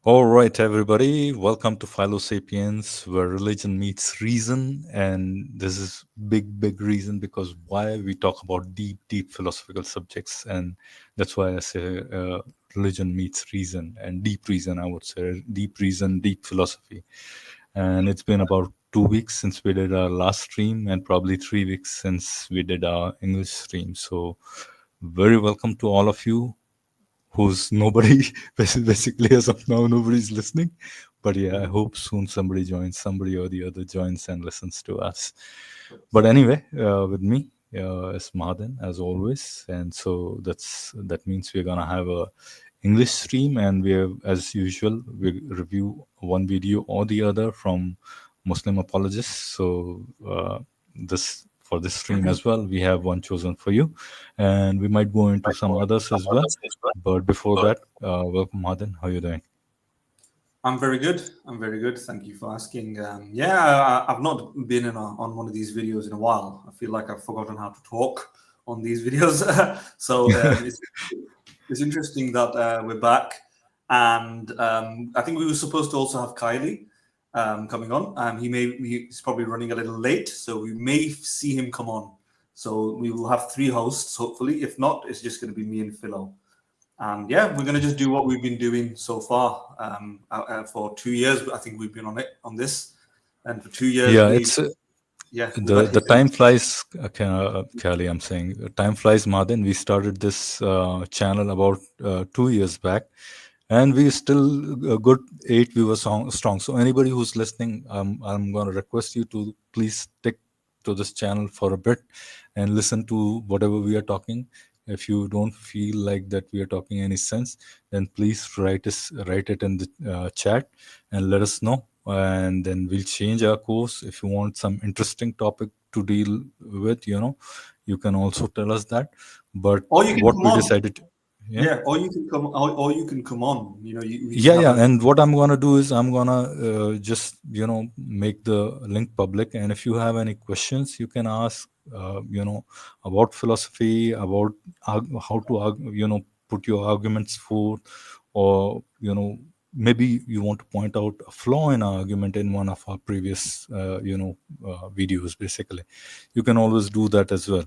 All right, everybody, welcome to Philo Sapiens, where religion meets reason. And this is big reason because why we talk about deep philosophical subjects. And that's why I say religion meets reason and deep reason, I would say, deep reason, deep philosophy. And it's been about 2 weeks since we did our last stream and probably 3 weeks since we did our English stream. So very welcome to all of you who's nobody basically as of now nobody's listening, but yeah, I hope soon somebody or the other joins and listens to us. But anyway, with me is Madan as always, and so that means we're gonna have a English stream, and we have, as usual, we review one video or the other from Muslim apologists. So this for this stream as well, we have one chosen for you, and we might go into some others as well. But before that, welcome, Madan. How are you doing? I'm very good. I'm very good. Thank you for asking. I've not been on one of these videos in a while. I feel like I've forgotten how to talk on these videos. So it's interesting that we're back. And I think we were supposed to also have Kylie coming on. He's probably running a little late, so we may see him come on. So we will have 3 hosts, hopefully. If not, it's just going to be me and Philo. And yeah, we're going to just do what we've been doing so far. For 2 years, I think we've been on this, and for 2 years, the time flies. Kelly, I'm saying time flies, Madan. We started this channel about 2 years back, and we still a good 8 viewers strong. So anybody who's listening, I'm going to request you to please stick to this channel for a bit and listen to whatever we are talking. If you don't feel like that we are talking any sense, then please write it in the chat and let us know, and then we'll change our course. If you want some interesting topic to deal with, you can also tell us that. But what we decided, or you can come on. And what I'm gonna do is I'm gonna just make the link public, and if you have any questions, you can ask about philosophy, about how to put your arguments forth, or maybe you want to point out a flaw in our argument in one of our previous videos. Basically, you can always do that as well.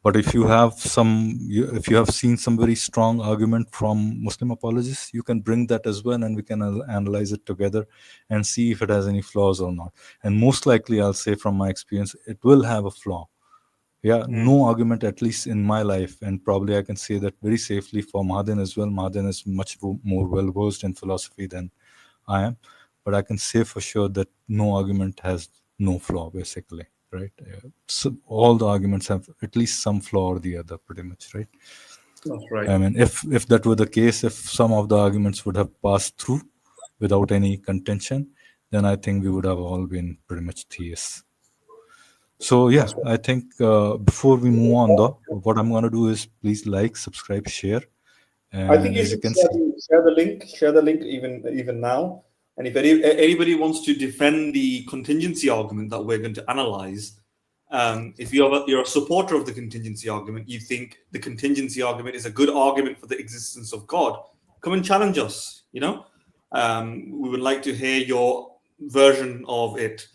But if you have seen some very strong argument from Muslim apologists, you can bring that as well, and we can analyze it together and see if it has any flaws or not. And most likely, I'll say from my experience, it will have a flaw. No argument, at least in my life, and probably I can say that very safely for Madan as well. Madan is much more well versed in philosophy than I am, but I can say for sure that no argument has no flaw, basically. Right? So all the arguments have at least some flaw or the other, pretty much, right? That's right. I mean, if that were the case, if some of the arguments would have passed through without any contention, then I think we would have all been pretty much theists. So yeah, I think before we move on, though, what I'm going to do is please like, subscribe, share. And I think you should share the link even now. And if anybody wants to defend the contingency argument that we're going to analyze, if you're a supporter of the contingency argument, you think the contingency argument is a good argument for the existence of God, come and challenge us. We would like to hear your version of it,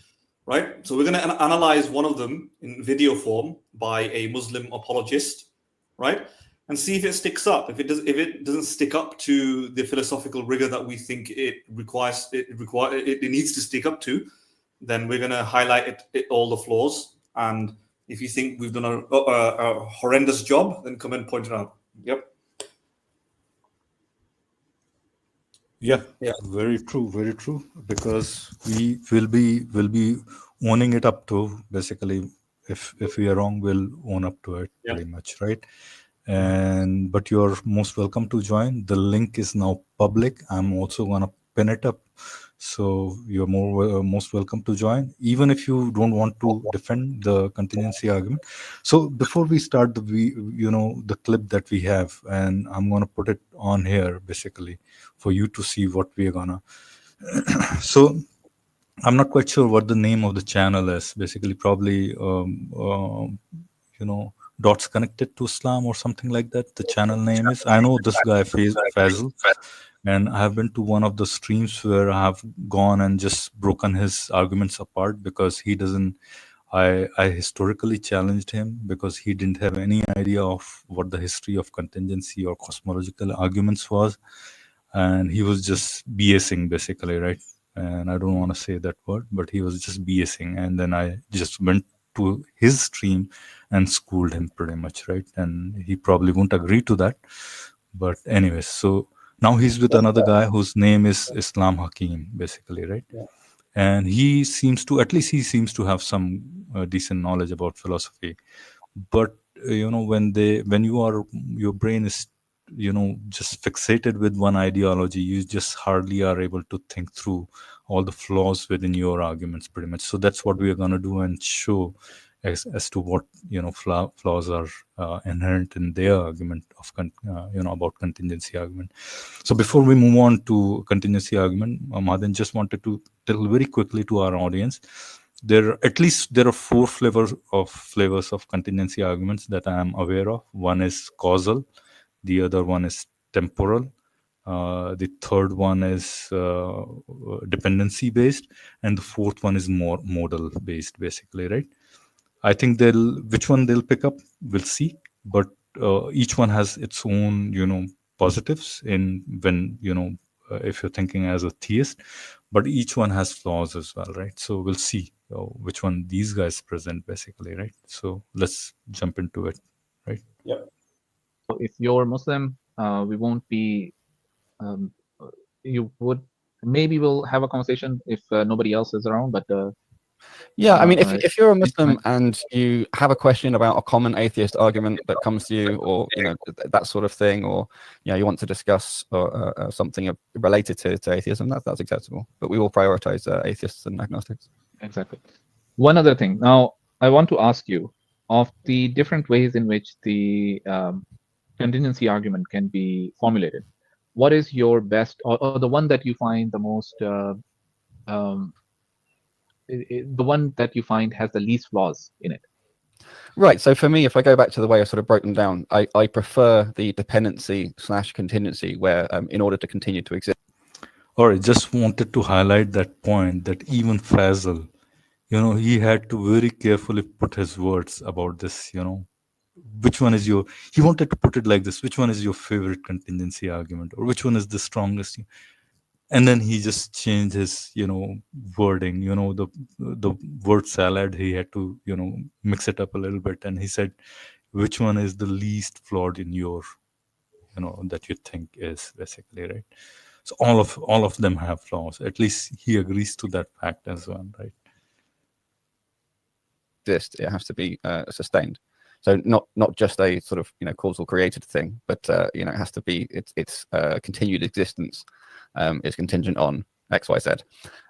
right? So we're going to analyze one of them in video form by a Muslim apologist, right? And see if it sticks up. If it doesn't stick up to the philosophical rigor that we think it needs to stick up to, then we're going to highlight all the flaws. And if you think we've done a horrendous job, then come and point it out. Yep. Yeah, very true. Because we will be owning it up to, basically, if we are wrong, we'll own up to it, pretty much, right? But you're most welcome to join. The link is now public. I'm also gonna pin it up, so you're most welcome to join, even if you don't want to defend the contingency argument. So before we start the clip that we have, and I'm gonna put it on here basically for you to see what we're gonna. So I'm not quite sure what the name of the channel is. Basically, probably Dots Connected to Islam or something like that. The channel name is. I know this guy Fazil, and I have been to one of the streams where I have gone and just broken his arguments apart because he doesn't. I historically challenged him because he didn't have any idea of what the history of contingency or cosmological arguments was, and he was just BSing basically, right? And I don't want to say that word, but he was just BSing, and then I just went to his stream and schooled him pretty much, right? And he probably won't agree to that, but anyways, so now he's with another guy whose name is Islam Hakim, basically, right? Yeah. And he seems to, at least he seems to have some decent knowledge about philosophy. But when you are, your brain is just fixated with one ideology, you just hardly are able to think through all the flaws within your arguments pretty much. So that's what we are going to do and show as to what flaws are inherent in their argument of about contingency argument. So before we move on to contingency argument, Madan just wanted to tell very quickly to our audience, there are four flavors of contingency arguments that I am aware of. One is causal, the other one is temporal, the third one is dependency based, and the fourth one is more modal based, basically, right? I think which one they'll pick up, we'll see. But each one has its own, positives in when, if you're thinking as a theist, but each one has flaws as well, right? So we'll see which one these guys present, basically, right? So let's jump into it, right? Yep. If you're Muslim, we won't be. You would maybe we'll have a conversation if nobody else is around, but. Yeah, I mean, if you're a Muslim and you have a question about a common atheist argument that comes to you, or that sort of thing, or you want to discuss something related to atheism, that's acceptable. But we will prioritize atheists and agnostics. Exactly. One other thing. Now, I want to ask you, of the different ways in which the contingency argument can be formulated, what is your best, or the one that you find the most, the one that you find has the least flaws in it? Right. So for me, if I go back to the way I sort of broke them down, I prefer the dependency/contingency, where in order to continue to exist. All right. Just wanted to highlight that point that even Fazal, he had to very carefully put his words about this, which one is he wanted to put it like this: which one is your favorite contingency argument, or which one is the strongest? And then he just changed his wording, the word salad. He had to mix it up a little bit, and he said which one is the least flawed in your that you think is, basically, right? So all of them have flaws. At least he agrees to that fact as well, right? It has to be sustained. So not just a sort of causal created thing, but it has to be its continued existence is contingent on X, Y, Z.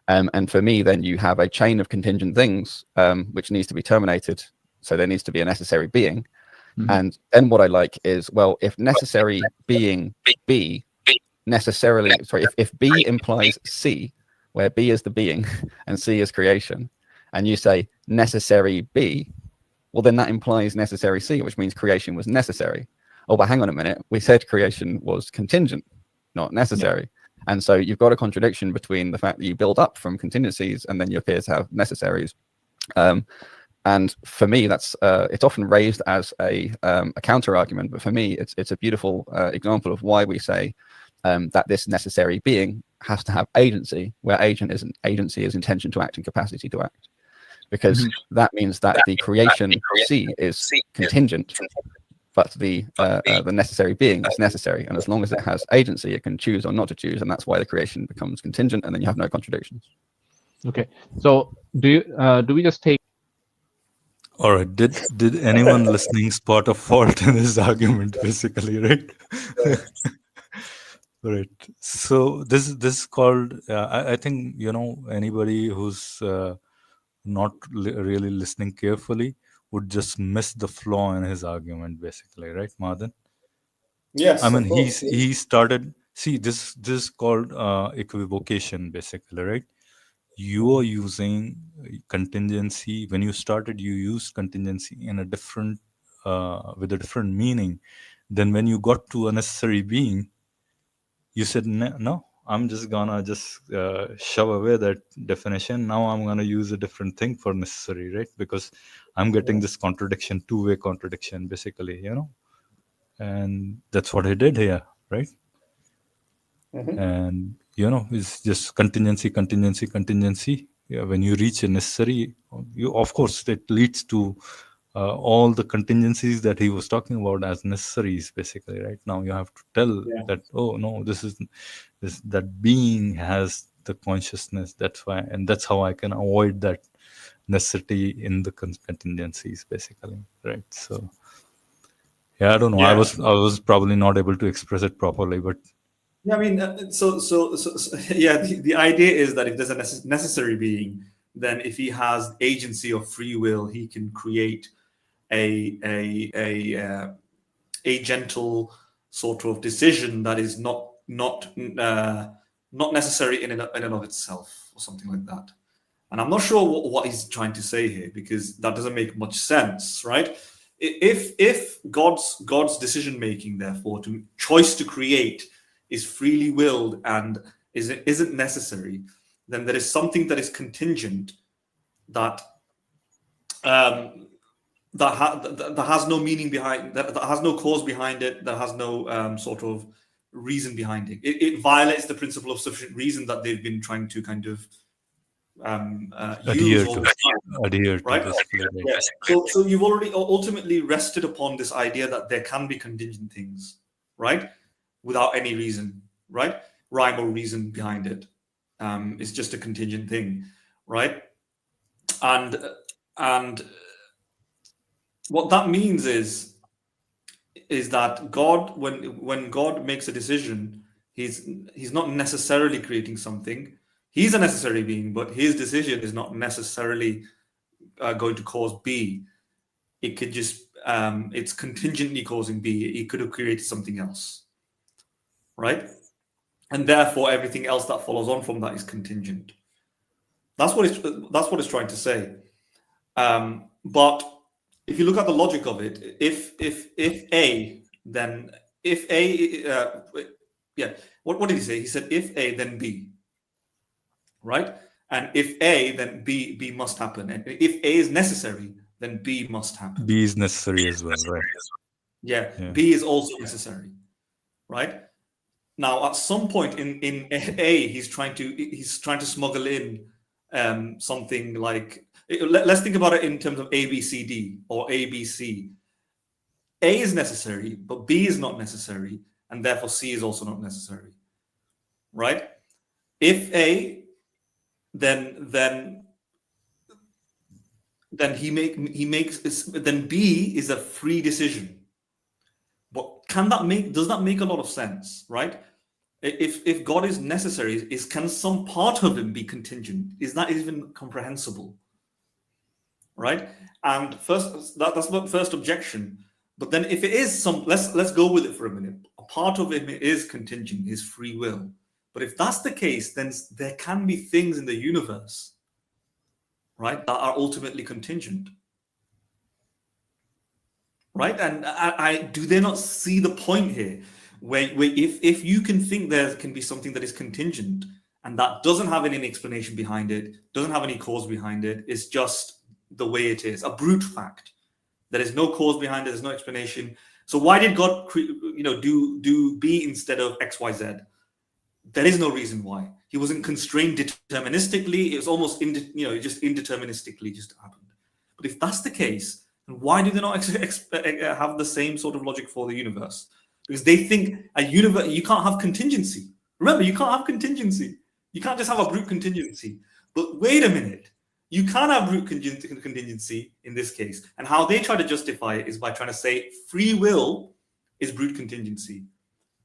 And for me, then you have a chain of contingent things which needs to be terminated. So there needs to be a necessary being. Mm-hmm. And then what I like is, well, if necessary being B necessarily, sorry, if B implies C, where B is the being and C is creation, and you say necessary B, well, then that implies necessary C, which means creation was necessary. Oh, but hang on a minute. We said creation was contingent, not necessary. Yeah. And so you've got a contradiction between the fact that you build up from contingencies and then you appear to have necessaries. And for me, that's it's often raised as a counter argument, but for me, it's a beautiful example of why we say that this necessary being has to have agency, where agency is intention to act and capacity to act, because that means that the creation C is contingent, but the necessary being is necessary, and as long as it has agency, it can choose or not to choose, and that's why the creation becomes contingent, and then you have no contradictions. Okay, so do we just take? All right. Did anyone listening spot a fault in his argument, basically, right? Right. So this is called. I think anybody who's not really listening carefully would just miss the flaw in his argument, basically, right, Madan? Yes. I mean, he started. See, this is called equivocation, basically, right? You are using contingency. When you started, you used contingency in a different with a different meaning. Then when you got to a necessary being, you said, no, I'm just gonna shove away that definition. Now I'm gonna use a different thing for necessary, right? Because I'm getting this contradiction, two-way contradiction, basically, and that's what he did here, right? And it's just contingency. Yeah, when you reach a necessary, of course it leads to all the contingencies that he was talking about as necessaries, basically, right? Now you have to tell that, oh no, that being has the consciousness, that's why, and that's how I can avoid that necessity in the contingencies, basically, right? So yeah, I don't know. I was probably not able to express it properly, but yeah, I mean, yeah, the idea is that if there's a necessary being, then if he has agency of free will, he can create a gentle sort of decision that is not necessary in and of itself, or something like that. And I'm not sure what he's trying to say here, because that doesn't make much sense, right? If God's decision making, therefore, choice to create is freely willed and isn't necessary, then there is something that is contingent that that has no meaning behind, that has no cause behind it, that has no sort of reason behind it. It violates the principle of sufficient reason that they've been trying to kind of use all the time, adhere right? to this. Yes. So you've already ultimately rested upon this idea that there can be contingent things, right? Without any reason, right? Rhyme or reason behind it. It's just a contingent thing, right? And what that means is that God, when God makes a decision, he's not necessarily creating something. He's a necessary being, but his decision is not necessarily going to cause B. It could just it's contingently causing B. He could have created something else, right? And therefore, everything else that follows on from that is contingent. That's what it's trying to say. But if you look at the logic of it, if A, then if A, what did he say? He said if A, then B, right? And if A, then B must happen. And if A is necessary, then B must happen. B is necessary as well, right? Yeah, B is also necessary, right? Now, at some point in A, he's trying to smuggle in something like, let's think about it in terms of A, B, C, D, or A, B, C. A is necessary, but B is not necessary, and therefore C is also not necessary, right? If A, then B is a free decision. But does that make a lot of sense, right? If God is necessary, can some part of him be contingent? Is that even comprehensible? Right? And that's the first objection. But then if it is let's go with it for a minute. A part of him is contingent, is free will. But if that's the case, then there can be things in the universe, right, that are ultimately contingent. Right? And do they not see the point here? Where if you can think there can be something that is contingent and that doesn't have any explanation behind it, doesn't have any cause behind it, it's just the way it is, a brute fact. There is no cause behind it, there's no explanation. So why did God do B instead of X, Y, Z? There is no reason why. He wasn't constrained deterministically. It was almost just indeterministically just happened. But if that's the case, then why do they not have the same sort of logic for the universe? Because they think a universe, you can't have contingency. Remember, you can't have contingency. You can't just have a brute contingency. But wait a minute. You can have brute contingency in this case. And how they try to justify it is by trying to say free will is brute contingency,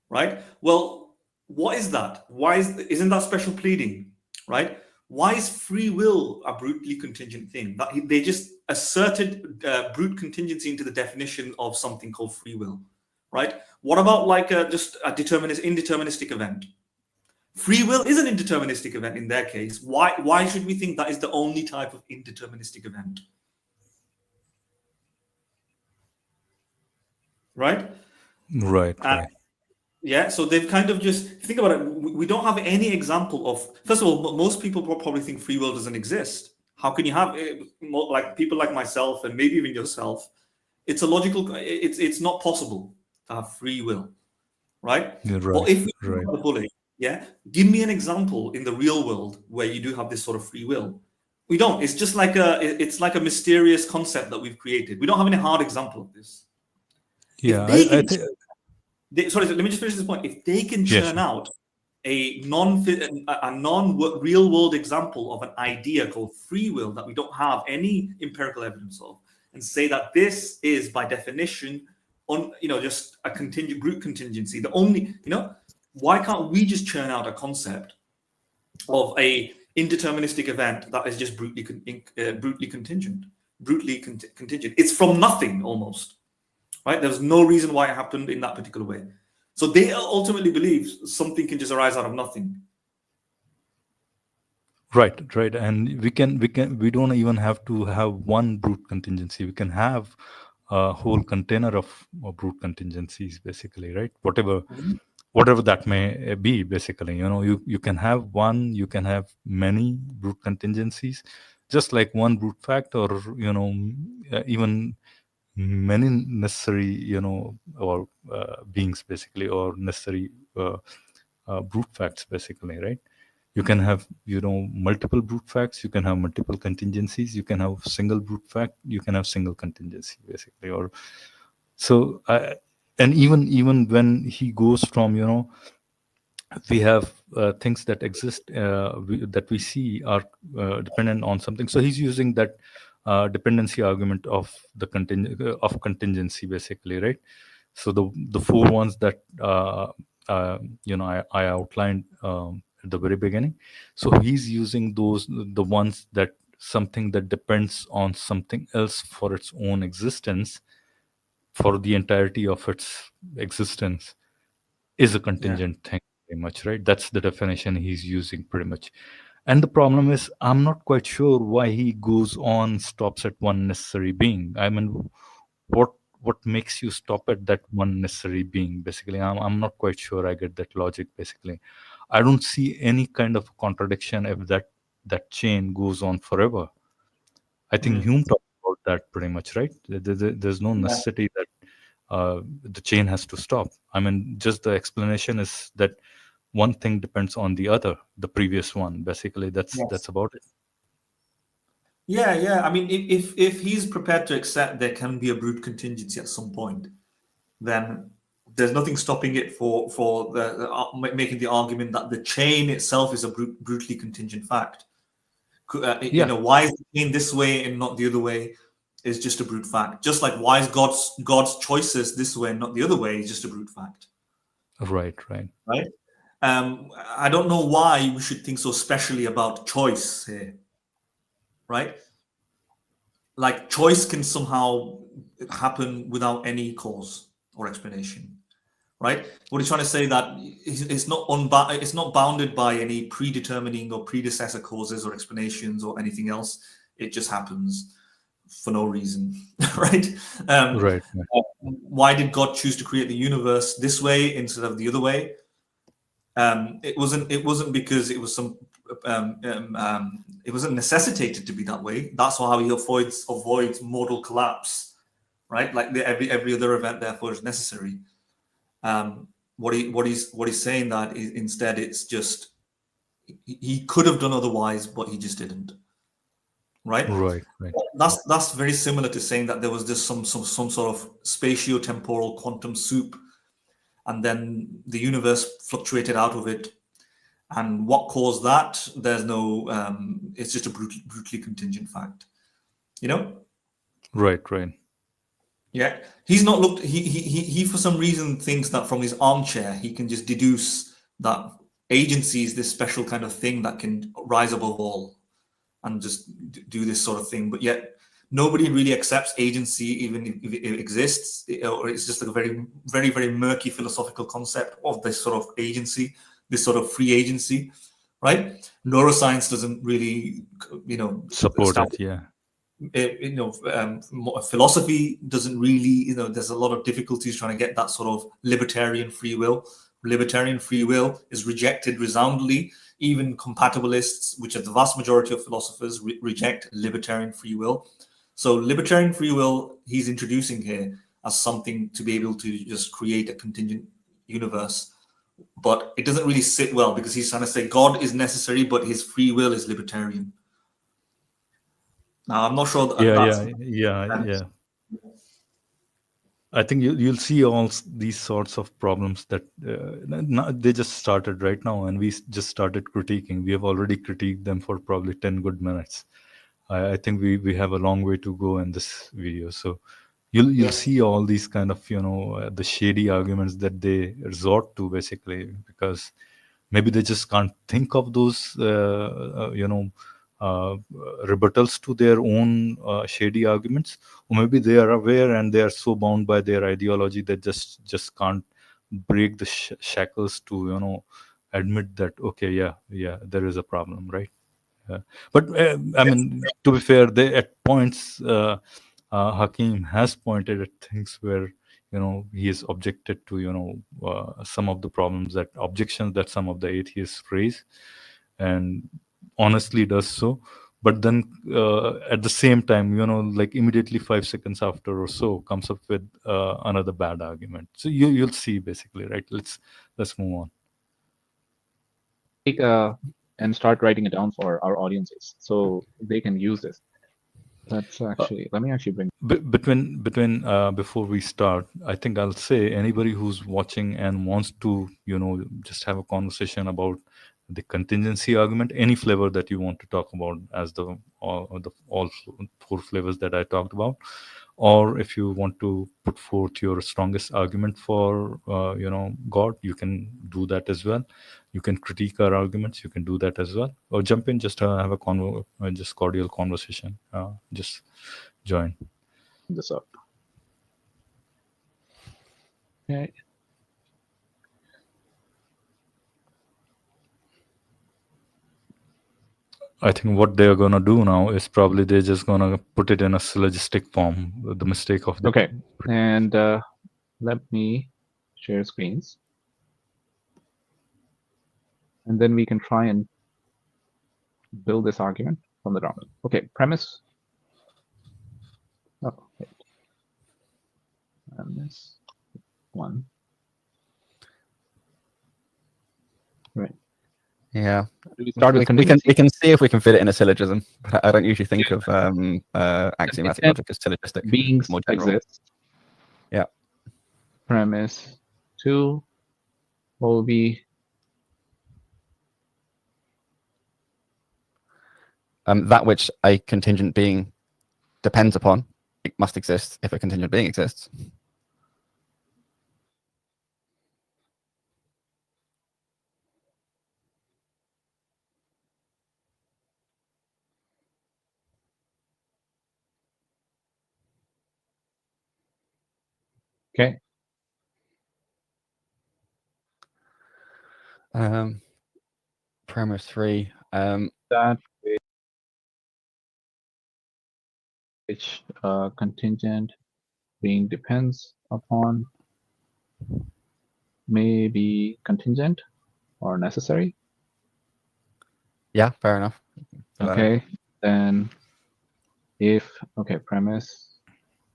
right? Well, what is that? Isn't that special pleading, right? Why is free will a brutally contingent thing? That they just asserted brute contingency into the definition of something called free will, right? What about like just a indeterministic event? Free will is an indeterministic event in their case. Why should we think that is the only type of indeterministic event? right? Right. Yeah, so they've kind of just think about it. We don't have any example of. First of all, most people probably think free will doesn't exist. How can you have like people like myself and maybe even yourself? It's a logical. It's not possible to have free will, right? You're But right. if we think Right. about the bully, yeah, give me an example in the real world where you do have this sort of free will. We don't. It's just like it's like a mysterious concept that we've created. We don't have any hard example of this. Yeah. If they I can, think. sorry, let me just finish this point. If they can Yeah. churn out a non real world example of an idea called free will that we don't have any empirical evidence of, and say that this is by definition just a group contingency. The only why can't we just churn out a concept of a indeterministic event that is just brutally contingent? It's from nothing almost, right? There's no reason why it happened in that particular way. So they ultimately believe something can just arise out of nothing. Right. And we don't even have to have one brute contingency. We can have a whole container of brute contingencies, basically, right? Whatever that may be, basically, you can have one, you can have many brute contingencies, just like one brute fact, or even many necessary, or beings, basically, or necessary brute facts, basically, right? You can have multiple brute facts, you can have multiple contingencies, you can have single brute fact, you can have single contingency, basically. Or so and even when he goes from we have things that exist, that we see are dependent on something. So he's using that dependency argument of the contingency, basically, right? So the four ones that I outlined at the very beginning. So he's using the ones that something that depends on something else for its own existence, for the entirety of its existence, is a contingent thing, pretty much, right? That's the definition he's using, pretty much. And the problem is, I'm not quite sure why he goes on, stops at one necessary being. I mean, what makes you stop at that one necessary being, basically? I'm not quite sure I get that logic, basically. I don't see any kind of contradiction if that chain goes on forever. I think Hume talked about that pretty much, right? There's no necessity that the chain has to stop. I mean, just the explanation is that one thing depends on the other, the previous one. Basically, that's about it. Yeah. I mean, if he's prepared to accept there can be a brute contingency at some point, then there's nothing stopping it for making the argument that the chain itself is a brutally contingent fact. Why is the chain this way and not the other way is just a brute fact. Just like why is God's choices this way and not the other way is just a brute fact. Right. I don't know why we should think so specially about choice here, right? Like choice can somehow happen without any cause or explanation, right? What he's trying to say that it's not bounded by any predetermining or predecessor causes or explanations or anything else. It just happens for no reason, right? Right. Why did God choose to create the universe this way instead of the other way? It wasn't because it was some it wasn't necessitated to be that way. That's how he avoids modal collapse, right? Like every other event, therefore, is necessary. What he's saying that is instead it's just he could have done otherwise, but he just didn't. Right. That's very similar to saying that there was just some sort of spatio-temporal quantum soup, and then the universe fluctuated out of it. And what caused that? There's no. It's just a brutally contingent fact. Right. Yeah, he's not looked. He for some reason thinks that from his armchair he can just deduce that agency is this special kind of thing that can rise above all and just do this sort of thing. But yet nobody really accepts agency, even if it exists, or it's just like a very, very, very murky philosophical concept of this sort of agency, this sort of free agency, right? Neuroscience doesn't really, support it. philosophy doesn't really, there's a lot of difficulties trying to get that sort of libertarian free will. Libertarian free will is rejected resoundingly. Even compatibilists, which are the vast majority of philosophers, reject libertarian free will. So libertarian free will, he's introducing here as something to be able to just create a contingent universe. But it doesn't really sit well, because he's trying to say God is necessary, but his free will is libertarian. Now, I'm not sure that Yeah. I think you'll see all these sorts of problems that they just started right now, and we just started critiquing. We have already critiqued them for probably 10 good minutes. I think we have a long way to go in this video. So you'll see all these kind of the shady arguments that they resort to, basically, because maybe they just can't think of those rebuttals to their own shady arguments, or maybe they are aware and they are so bound by their ideology that just can't break the shackles to admit that, okay, yeah, there is a problem, right? But I mean, to be fair, they at points Hakim has pointed at things where he has objected to some of the objections that some of the atheists raise, and honestly does so. But then at the same time, like immediately 5 seconds after or so, comes up with another bad argument. So you'll see, basically, right? Let's move on. Take and start writing it down for our audiences so they can use this. That's actually, let me actually bring. Between before we start, I think I'll say anybody who's watching and wants to just have a conversation about the contingency argument, any flavor that you want to talk about, as all 4 flavors that I talked about, or if you want to put forth your strongest argument for God, you can do that as well. You can critique our arguments, you can do that as well, or jump in, just have a just cordial conversation, just join This up. Okay. I think what they're gonna do now is probably they're just gonna put it in a syllogistic form. The mistake of the okay, and let me share screens, and then we can try and build this argument from the ground up. Okay, premise. Oh, wait. Premise 1. Right. Yeah. Do we start with we contingency? can see if we can fit it in a syllogism, but I don't usually think of axiomatic logic as syllogistic. Beings More general. exist. Yeah. Premise 2 will be that which a contingent being depends upon, it must exist if a contingent being exists. okay. Premise 3. That which contingent being depends upon may be contingent or necessary. Yeah, fair enough. Okay, then if premise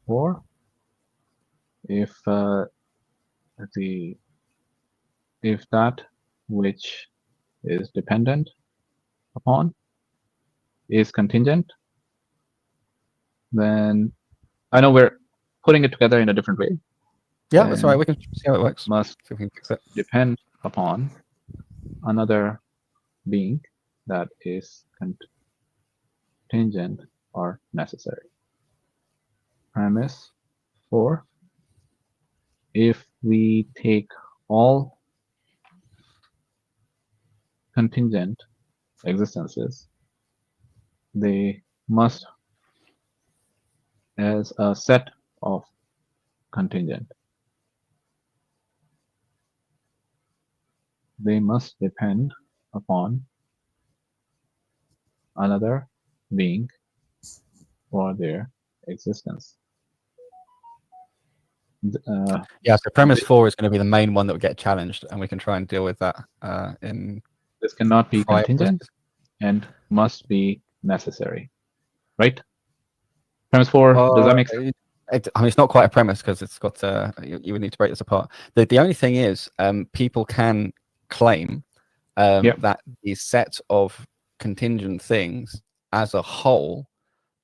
4, if if that which is dependent upon is contingent, then I know we're putting it together in a different way. Yeah, that's right. We can see how it works. Must See if we can fix it. depend upon another being that is contingent or necessary. Premise 4, if we take all contingent existences, they must, as a set of contingent, they must depend upon another being for their existence. Yeah, so premise 4 is going to be the main one that will get challenged, and we can try and deal with that in This cannot be prior contingent quizzes. and must be necessary, right? Premise 4, does that make sense? I mean, it's not quite a premise because it's got you would need to break this apart. The only thing is, people can claim that the set of contingent things as a whole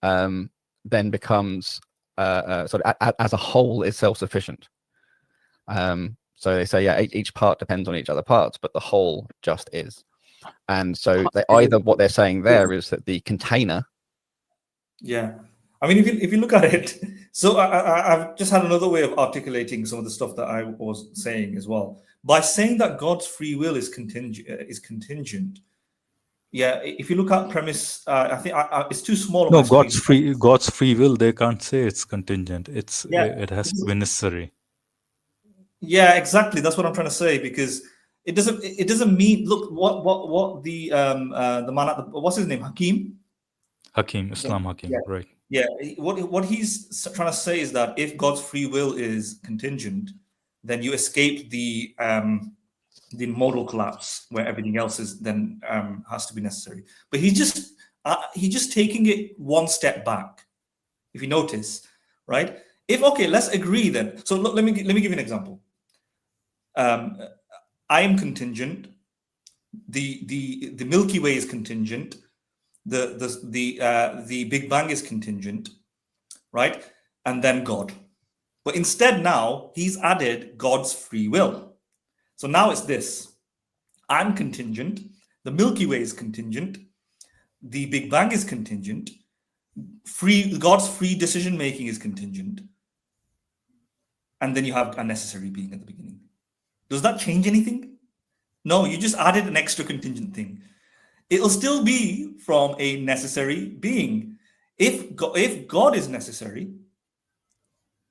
then becomes sort of as a whole is self-sufficient. So they say, yeah, each part depends on each other parts, but the whole just is. And so they either what they're saying there is that the container. Yeah. I mean, if you look at it, so I've just had another way of articulating some of the stuff that I was saying as well. By saying that God's free will is contingent. Yeah, if you look at premise, I think it's too small. No, God's free will. They can't say it's contingent. It has to be necessary. Yeah, exactly. That's what I'm trying to say, because it doesn't mean. Look, what the man at the, what's his name, Hakim, Islam Hakim, yeah. right? Yeah, what he's trying to say is that if God's free will is contingent, then you escape the modal collapse where everything else is then has to be necessary. But he's just taking it one step back. If you notice, right? Let's agree then. So look, let me give you an example. I am contingent. The Milky Way is contingent. The Big Bang is contingent, right? And then God. But instead now he's added God's free will. So now it's this. I'm contingent. The Milky Way is contingent. The Big Bang is contingent. God's free decision making is contingent. And then you have a necessary being at the beginning. Does that change anything? No, you just added an extra contingent thing. It'll still be from a necessary being. If God is necessary,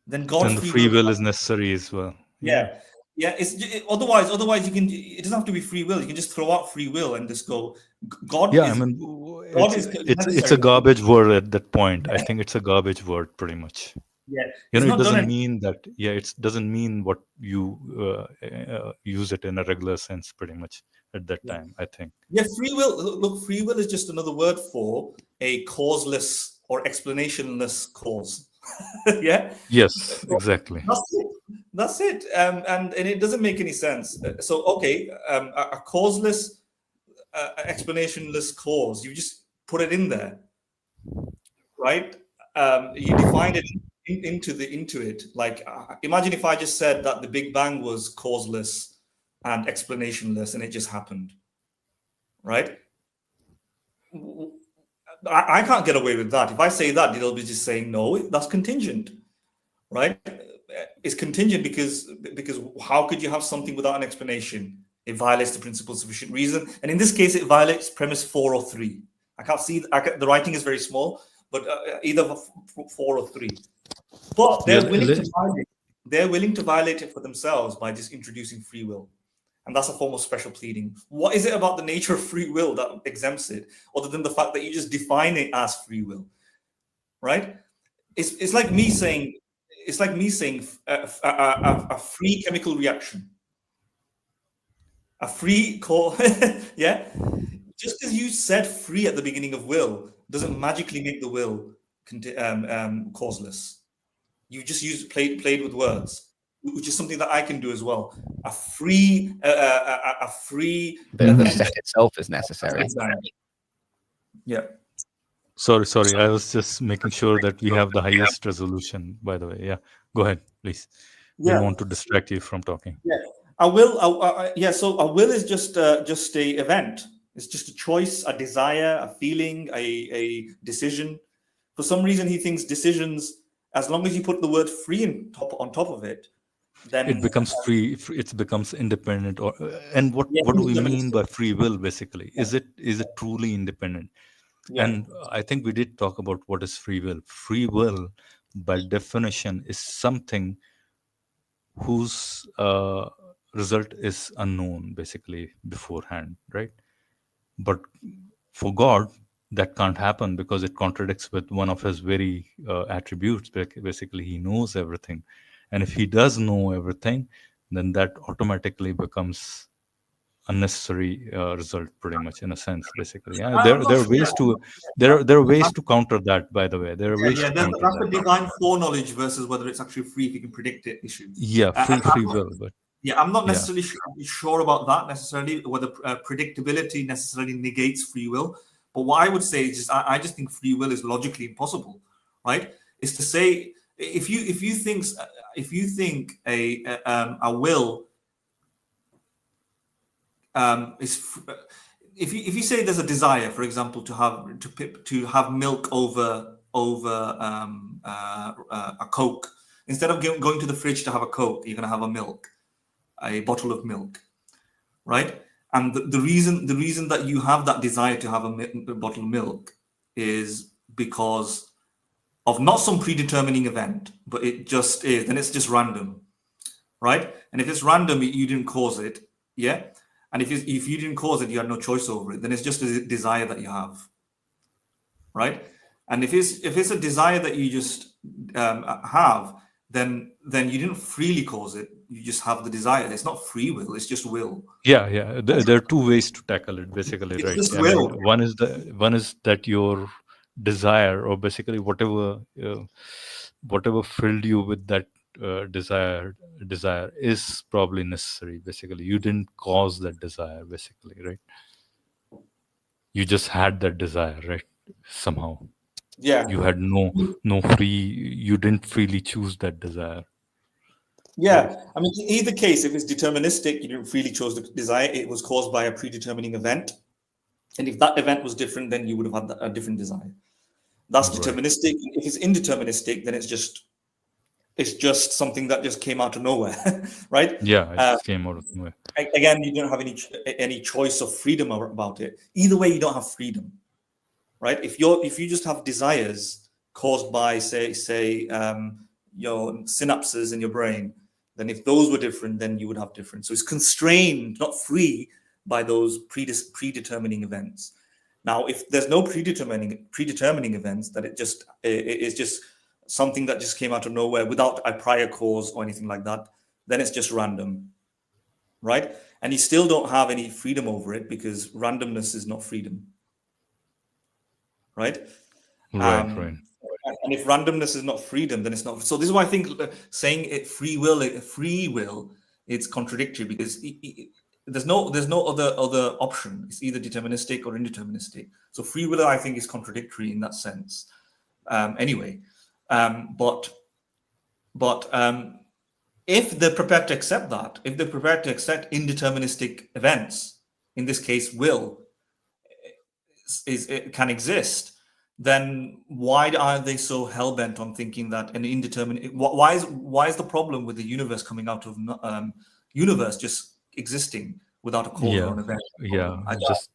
then God's free will is necessary as well. Yeah. Otherwise, it doesn't have to be free will. You can just throw out free will and just go. God. Yeah, it's a garbage word at that point. I think it's a garbage word, pretty much. Yeah, it doesn't mean that. Yeah, it doesn't mean what you use it in a regular sense, pretty much at that time. I think. Yeah, free will. Look, free will is just another word for a causeless or explanationless cause. Yeah. Yes, exactly. That's it. And it doesn't make any sense. So a causeless, explanationless cause. You just put it in there, right? You defined it into it. Like imagine if I just said that the Big Bang was causeless and explanationless, and it just happened, right? I can't get away with that. If I say that, it'll be just saying no. That's contingent, right? It's contingent because how could you have something without an explanation? It violates the principle of sufficient reason, and in this case, it violates premise 4 or 3. I can't see the writing is very small, but either 4 or 3. But they're willing to violate it. They're willing to violate it for themselves by just introducing free will. And that's a form of special pleading. What is it about the nature of free will that exempts it, other than the fact that you just define it as free will, right? It's like me saying a free chemical reaction, a free call. Yeah, just because you said free at the beginning of will doesn't magically make the will causeless. You just played with words, which is something that I can do as well. The set itself is necessary. Yeah. Sorry. I was just making sure that we have the highest resolution. By the way, yeah. Go ahead, please. We don't want to distract you from talking. Yeah, I will. So a will is just a event. It's just a choice, a desire, a feeling, a decision. For some reason, he thinks decisions, as long as you put the word free on top of it, then it becomes free. It becomes independent. And what do we mean by free will? Basically, is it truly independent? Yeah. And I think we did talk about what is free will. Free will, by definition, is something whose result is unknown, basically beforehand, right? But for God, that can't happen because it contradicts with one of his very attributes. Basically, he knows everything, and if he does know everything, then that automatically becomes unnecessary result, pretty much, in a sense. Basically, yeah, I'm not there are sure. ways to there are ways to counter that. By the way, there are ways Yeah, to counter that's the that. divine foreknowledge versus whether it's actually free if you can predict it issue. Yeah, I'm free not- will, but Yeah, I'm not yeah, necessarily sure about that necessarily, whether predictability necessarily negates free will. But what I would say is just, I just think free will is logically impossible, right? Is to say if you think a will is if you say there's a desire, for example, to have milk over a Coke, instead of going to the fridge to have a Coke, you're going to have a bottle of milk, right? And the reason that you have that desire to have a bottle of milk is because of not some predetermining event, but it just is, and it's just random, right? And if it's random, you didn't cause it, yeah. And if you didn't cause it, you had no choice over it. Then it's just a desire that you have, right? And if it's a desire that you just have, then you didn't freely cause it. You just have the desire. It's not free will. It's just will. yeah. There are two ways to tackle it, basically, It's right? just I mean, will. one is that your desire, or basically whatever filled you with that desire is probably necessary. Basically, you didn't cause that desire, basically, right? You just had that desire, right? Somehow Yeah. you had no free, you didn't freely choose that desire. Yeah. I mean, in either case, if it's deterministic, you didn't freely choose the desire. It was caused by a predetermining event. And if that event was different, then you would have had a different desire. That's Right. deterministic. If it's indeterministic, then it's just something that just came out of nowhere, right? Yeah, it just came out of nowhere. Again, you don't have any choice of freedom about it. Either way, you don't have freedom, right? If you just have desires caused by say your synapses in your brain, then if those were different, then you would have different. So it's constrained, not free, by those predetermining events. Now, if there's no predetermining events, that it's just something that just came out of nowhere without a prior cause or anything like that, then it's just random, right? And you still don't have any freedom over it because randomness is not freedom, right? Right. And if randomness is not freedom, then it's not. So this is why I think saying it free will, it's contradictory because there's no other option. It's either deterministic or indeterministic. So free will, I think, is contradictory in that sense. Anyway, but if they're prepared to accept that, if they're prepared to accept indeterministic events, in this case, will it can exist, then why are they so hell-bent on thinking that an indeterminate? Why is the problem with the universe coming out of universe just existing without a cause or an event? Yeah,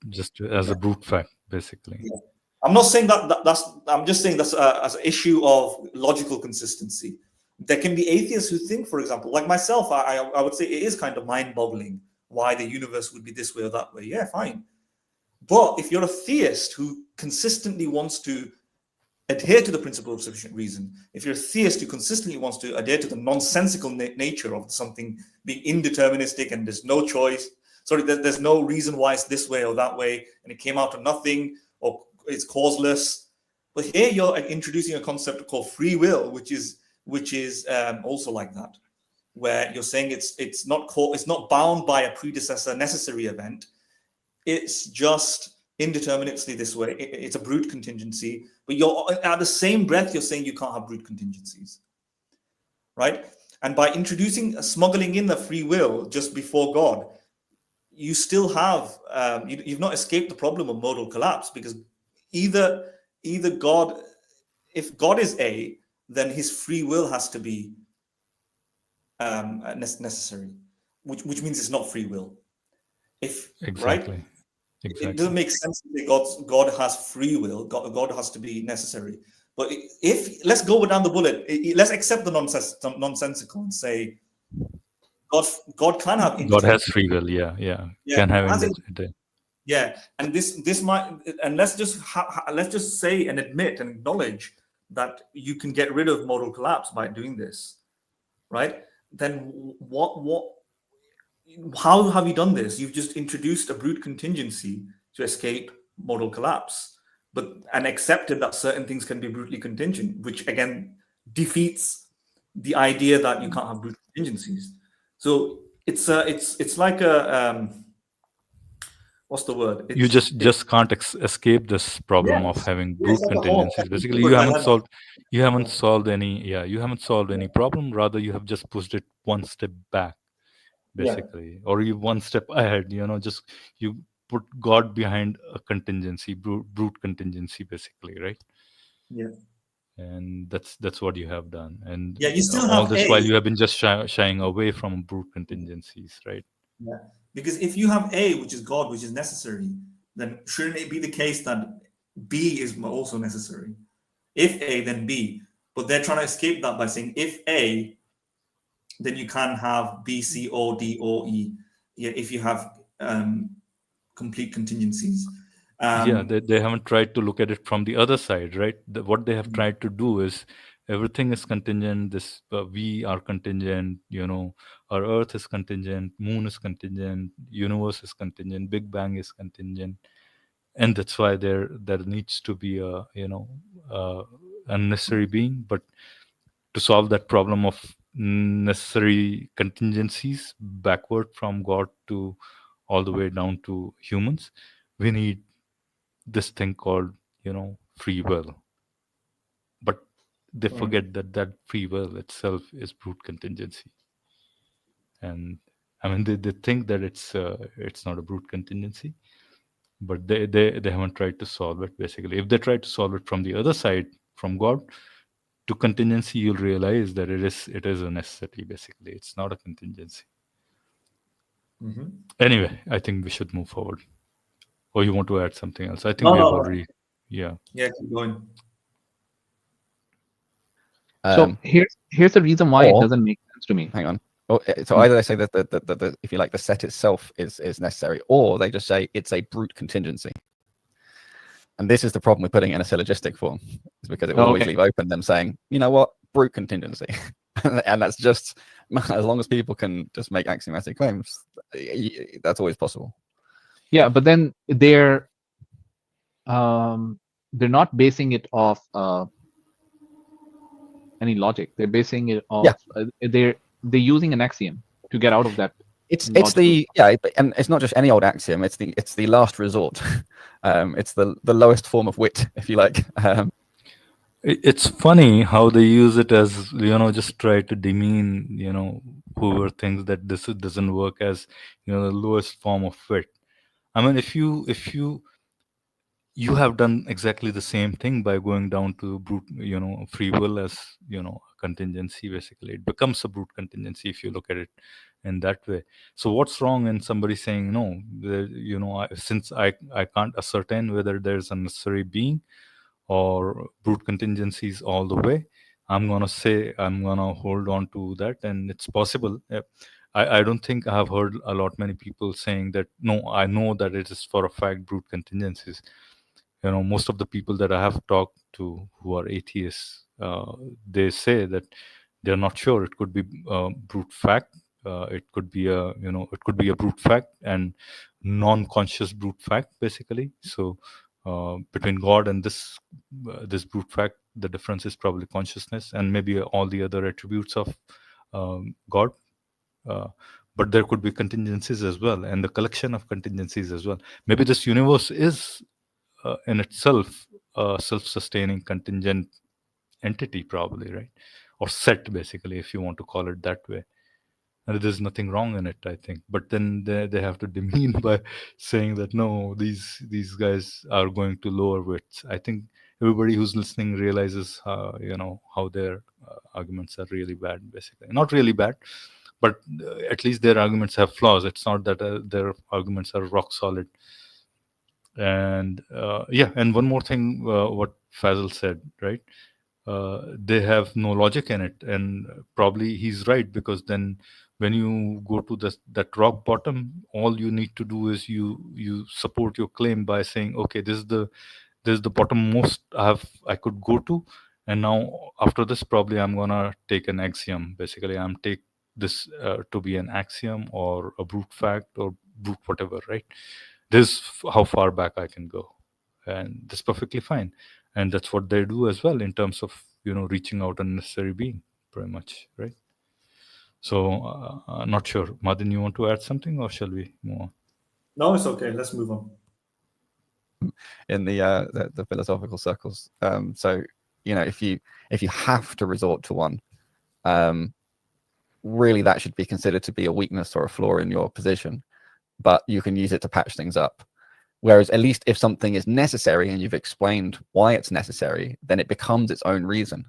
just as a brute fact, basically. Yeah. I'm not saying that's. I'm just saying that's as an issue of logical consistency. There can be atheists who think, for example, like myself, I would say it is kind of mind-boggling why the universe would be this way or that way. Yeah, fine. But if you're a theist who consistently wants to adhere to the principle of sufficient reason, if you're a theist who consistently wants to adhere to the nonsensical nature of something being indeterministic and there's no choice, there's no reason why it's this way or that way, and it came out of nothing, or it's causeless. But here you're introducing a concept called free will, which is also like that, where you're saying it's not bound by a predecessor necessary event. It's just indeterminately this way. It's a brute contingency, but you're at the same breath you're saying you can't have brute contingencies, right? And by smuggling in the free will just before God, you still have you've not escaped the problem of modal collapse, because either God, if God is A, then his free will has to be necessary, which means it's not free will. Exactly. Right? It doesn't make sense to say God has free will. God has to be necessary. But if let's go down the bullet, let's accept the nonsensical and say God can have. God has free will. Yeah. Can have it. Yeah, and this might, and let's just say and admit and acknowledge that you can get rid of moral collapse by doing this, right? Then how have you done this? You've just introduced a brute contingency to escape moral collapse, and accepted that certain things can be brutally contingent, which again defeats the idea that you can't have brute contingencies. So it's like a what's the word? You just can't escape this problem of Yes. having Yes, brute that's the whole contingencies. Basically, put you my haven't head- solved you haven't solved any problem. Rather, you have just pushed it one step back, basically, or you one step ahead. Just you put God behind a contingency, brute contingency, basically, right? Yeah. And that's what you have done. And Yeah, you still all have this A. while you have been just shying away from brute contingencies, right? Yeah. Because if you have A, which is God, which is necessary, then shouldn't it be the case that B is also necessary? If A, then B. But they're trying to escape that by saying if A, then you can have B, C, O, D, O, E. Yeah, if you have complete contingencies. Yeah, they haven't tried to look at it from the other side, right? What they have tried to do is everything is contingent. This we are contingent. Our Earth is contingent, Moon is contingent, universe is contingent, Big Bang is contingent, and that's why there needs to be a unnecessary being. But to solve that problem of necessary contingencies backward from God to all the way down to humans, we need this thing called free will. But they forget that free will itself is brute contingency. And I mean, they think that it's not a brute contingency, but they haven't tried to solve it. Basically, if they try to solve it from the other side, from God to contingency, you'll realize that it is a necessity. Basically, it's not a contingency. Anyway, I think we should move forward. Or you want to add something else? I think we have already. Yeah, keep going. So here's the reason why it doesn't make sense to me. Hang on. So either they say that the if you like, the set itself is necessary, or they just say it's a brute contingency. And this is the problem with putting it in a syllogistic form, is because it will always leave open them saying, you know what, brute contingency. And that's just, as long as people can just make axiomatic claims, that's always possible. Yeah, but then they're not basing it off any logic. They're basing it off they're using an axiom to get out of that. It's and it's not just any old axiom. It's the last resort. It's the lowest form of wit, if you like. It's funny how they use it as just try to demean whoever thinks that this doesn't work, as the lowest form of wit. I mean, if you have done exactly the same thing by going down to brute, free will as contingency. Basically, it becomes a brute contingency if you look at it in that way. So what's wrong in somebody saying no? Since I can't ascertain whether there's a necessary being or brute contingencies all the way, I'm gonna hold on to that, and it's possible. I don't think I have heard many people saying that no, I know that it is for a fact brute contingencies. Most of the people that I have talked to who are atheists, they say that they're not sure. It could be brute fact. It could be a brute fact and non-conscious brute fact, basically. So between God and this brute fact, the difference is probably consciousness and maybe all the other attributes of God. But there could be contingencies as well, and the collection of contingencies as well. Maybe this universe is in itself a self-sustaining contingent entity, probably, right? Or set, basically, if you want to call it that way. And there's nothing wrong in it, I think. But then they have to demean by saying that no, these guys are going to lower wits. I think everybody who's listening realizes how their arguments are really bad, basically. Not really bad, but at least their arguments have flaws. It's not that their arguments are rock solid. And and one more thing, what Fazil said, right? They have no logic in it, and probably he's right, because then when you go to that rock bottom, all you need to do is you support your claim by saying, okay, this is the bottommost I could go to, and now after this probably I'm gonna take an axiom. Basically, I'm take this to be an axiom or a brute fact or brute whatever, right? This is how far back I can go, and that's perfectly fine. And that's what they do as well in terms of reaching out unnecessary being, pretty much, right? So not sure, Madin, you want to add something or shall we move on? No, it's okay. Let's move on. In the philosophical circles, so if you have to resort to one, really that should be considered to be a weakness or a flaw in your position, but you can use it to patch things up. Whereas at least if something is necessary and you've explained why it's necessary, then it becomes its own reason.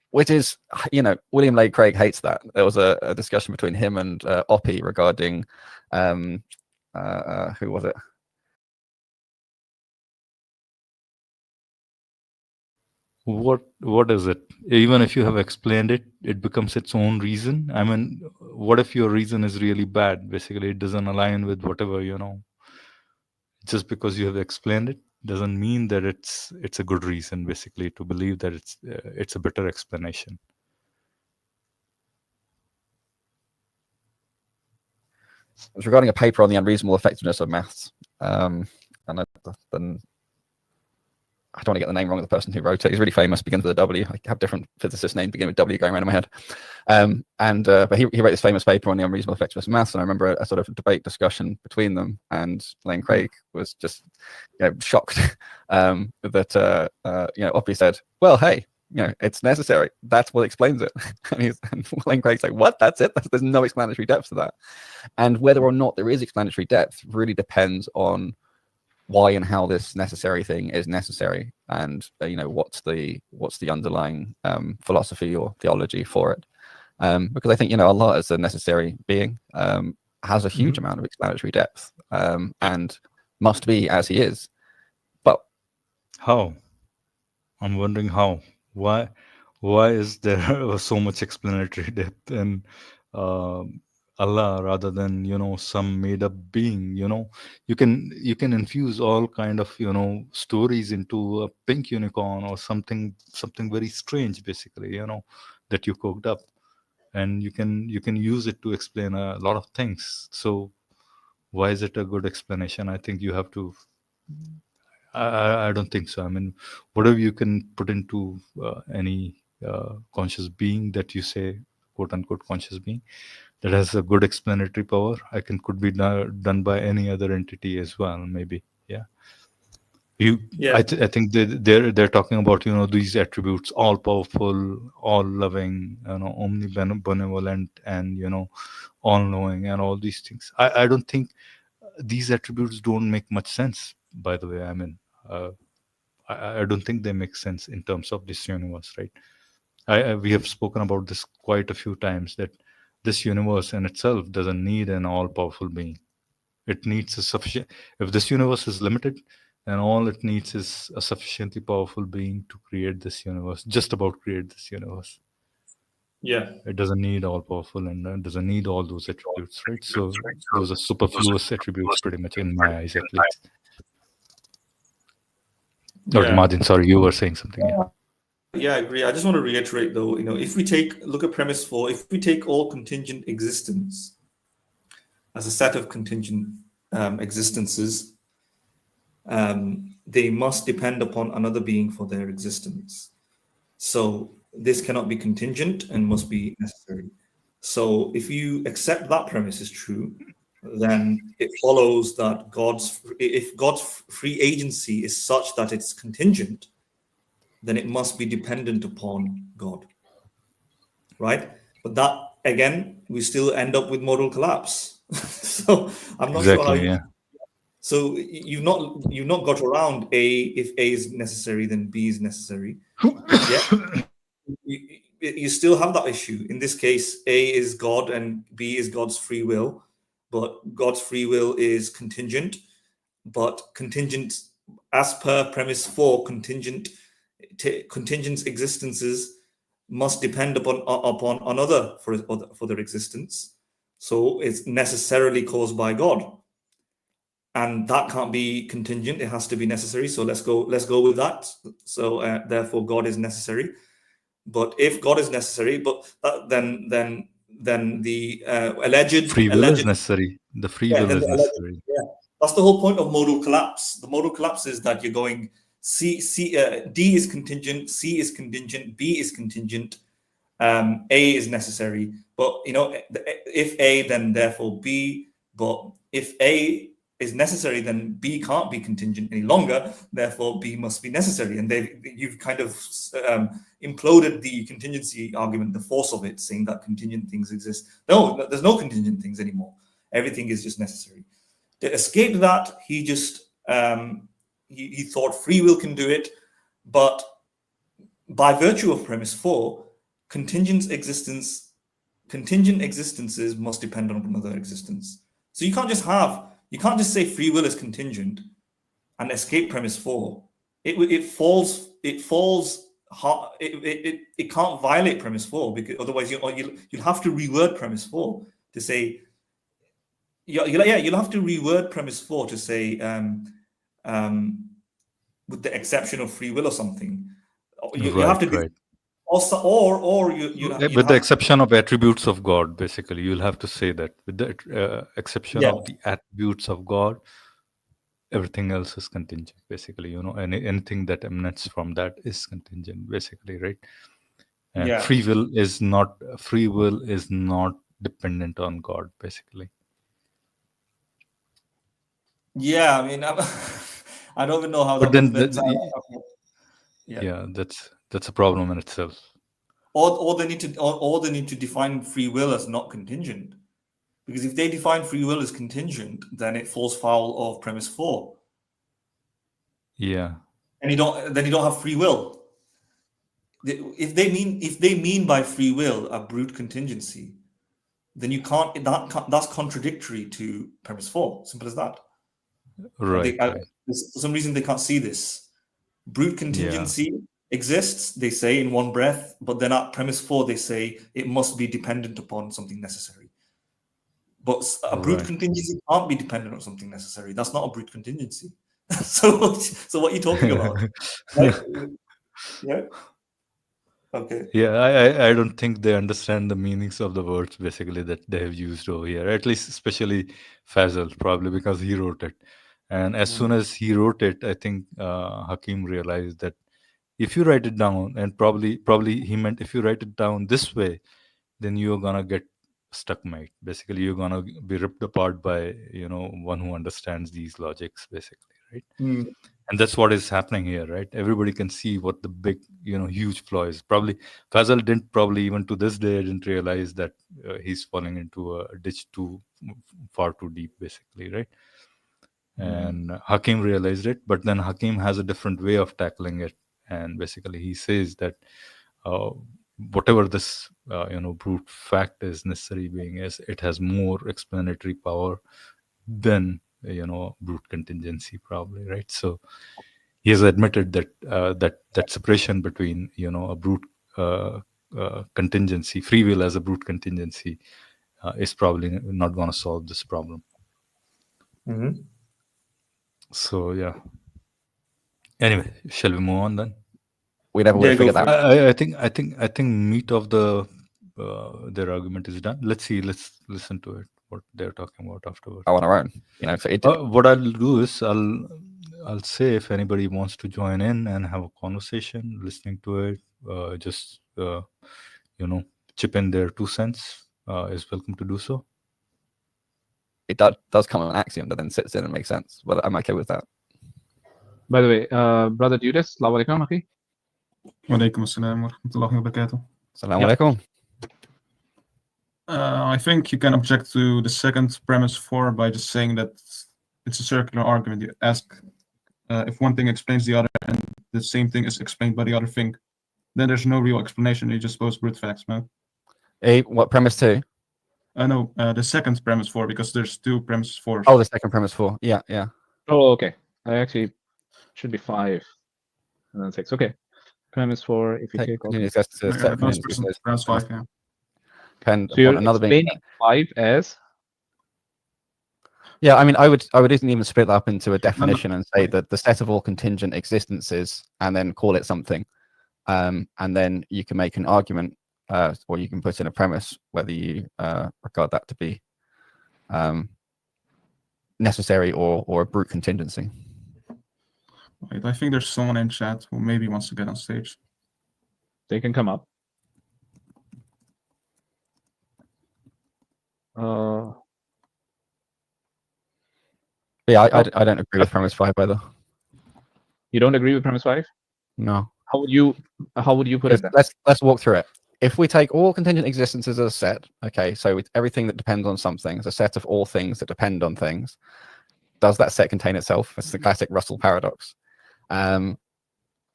Which is, William Lane Craig hates that. There was a discussion between him and Oppie regarding who was it? What is it? Even if you have explained it, it becomes its own reason. I mean, what if your reason is really bad? Basically, it doesn't align with whatever, just because you have explained it doesn't mean that it's a good reason, basically, to believe that it's a better explanation. It was regarding a paper on the unreasonable effectiveness of maths, and I don't want to get the name wrong of the person who wrote it. He's really famous, begins with a W. I have different physicist names beginning with W going around in my head. But he wrote this famous paper on the unreasonable effectiveness of maths, and I remember a sort of debate discussion between them, and Lane Craig was just shocked that Oppie said, well, hey, it's necessary. That's what explains it. And Lane Craig's like, what? That's it? There's no explanatory depth to that. And whether or not there is explanatory depth really depends on why and how this necessary thing is necessary, and what's the underlying philosophy or theology for it. Because I think Allah as a necessary being has a huge amount of explanatory depth, and must be as He is. But how? I'm wondering how. Why is there so much explanatory depth in Allah rather than some made up being? You can infuse all kind of stories into a pink unicorn or something very strange, basically, that you cooked up, and you can use it to explain a lot of things. So why is it a good explanation? I think you have to. I don't think so. I mean, whatever you can put into any conscious being that you say, quote unquote, conscious being, that has a good explanatory power, could be done by any other entity as well, maybe. Yeah. I think they're talking about these attributes: all powerful, all loving, omnibenevolent, and all knowing, and all these things. I don't think these attributes don't make much sense, by the way. I mean, I don't think they make sense in terms of this universe, right? We have spoken about this quite a few times, that this universe in itself doesn't need an all-powerful being. It needs a sufficient. If this universe is limited, then all it needs is a sufficiently powerful being to create this universe. Just about create this universe. Yeah. It doesn't need all powerful, and it doesn't need all those attributes, right? So those are superfluous attributes, pretty much, in my eyes, at least. Okay, Madin, sorry, you were saying something. Yeah, I agree. I just want to reiterate, though, if we look at premise 4, if we take all contingent existence as a set of contingent existences, they must depend upon another being for their existence. So this cannot be contingent and must be necessary. So if you accept that premise is true, then it follows that if God's free agency is such that it's contingent, then it must be dependent upon God, right? But that, again, we still end up with modal collapse. So I'm not sure how you... Yeah. So you've not got around if A is necessary, then B is necessary. Yeah. You still have that issue. In this case, A is God and B is God's free will, but God's free will is contingent. But contingent, as per premise 4, contingent existences must depend upon another for their existence. So it's necessarily caused by God. And that can't be contingent, it has to be necessary. So let's go with that. So therefore God is necessary. But if God is necessary, but then the alleged free will is necessary. The free will is necessary. That's the whole point of modal collapse. The modal collapse is that you're going D is contingent, C is contingent, B is contingent, A is necessary. But if A, then therefore B. But if A is necessary, then B can't be contingent any longer. Therefore, B must be necessary. And you've kind of imploded the contingency argument, the force of it, saying that contingent things exist. No, there's no contingent things anymore. Everything is just necessary. To escape that, he just he thought free will can do it, but by virtue of premise 4, contingent existences must depend on another existence. So you can't just say free will is contingent and escape premise 4. It can't violate premise 4, because otherwise you'll have to reword premise 4 to say. You'll have to reword premise 4 to say with the exception of free will or something. You have to right. With the exception of attributes of God, basically, you'll have to say that with the exception of the attributes of God, everything else is contingent, basically. Anything that emanates from that is contingent, basically, right? And free will is not dependent on God, basically. Yeah, I mean, I don't even know how. But then, that's a problem in itself. Or they need to define free will as not contingent, because if they define free will as contingent, then it falls foul of premise 4. Yeah. And you don't have free will. If they mean by free will a brute contingency, then you can't. That's contradictory to premise 4. Simple as that. Right. For some reason, they can't see this. Brute contingency exists, they say, in one breath, but then at premise 4, they say it must be dependent upon something necessary. But a brute contingency can't be dependent on something necessary. That's not a brute contingency. So what are you talking about? Right? Yeah. Okay. Yeah, I don't think they understand the meanings of the words, basically, that they have used over here. At least, especially Fazal, probably because he wrote it. And as soon as he wrote it, I think Hakim realized that if you write it down, and probably he meant if you write it down this way, then you're gonna get stuck, mate. Basically, you're gonna be ripped apart by one who understands these logics, basically, right? And that's what is happening here, right? Everybody can see what the big, huge flaw is. Probably Fazal didn't, probably even to this day, didn't realize that he's falling into a ditch far too deep, basically, right? And Hakim realized it, but then Hakim has a different way of tackling it. And basically he says that whatever this, brute fact is, necessary being is, it has more explanatory power than, brute contingency, probably, right? So he has admitted that that separation between, a brute contingency, free will as a brute contingency, is probably not going to solve this problem. So yeah. Anyway, shall we move on then? We never will figure that out. I think meat of their argument is done. Let's listen to it, what they're talking about afterwards. On our own, so what I'll do is I'll say, if anybody wants to join in and have a conversation, listening to it, just chip in their 2 cents, is welcome to do so. It does come an axiom that then sits in and makes sense, but I'm okay with that. By the way, brother Judas, Assalamu alaikum, akhi. Wa alaikum assalam wa rahmatullahi wa barakatuh. Assalamu alaikum. I think you can object to the second premise 4 by just saying that it's a circular argument. You ask if one thing explains the other and the same thing is explained by the other thing, then there's no real explanation. You just pose brute facts, man. What premise 2? No, the second premise 4, because there's 2 premises 4. Oh, the second premise 4. Yeah. Oh, okay. I actually should be 5 and then 6. Okay. Premise 4, if you Take take all. continuous existences, set of Most contingencies, premise 5, yeah. depend So you're upon another being. explaining 5 as Yeah, I mean, I would even split that up into a definition and say that the set of all contingent existences, and then call it something, and then you can make an argument, or you can put in a premise whether you regard that to be necessary or a brute contingency. Wait, I think there's someone in chat who maybe wants to get on stage. they can come up. Yeah, I don't agree with premise 5 either. You don't agree with premise 5? No. How would you put it then? Let's walk through it. If we take all contingent existences as a set, okay, so with everything that depends on something is a set of all things that depend on things, does that set contain itself? It's the classic Russell paradox. And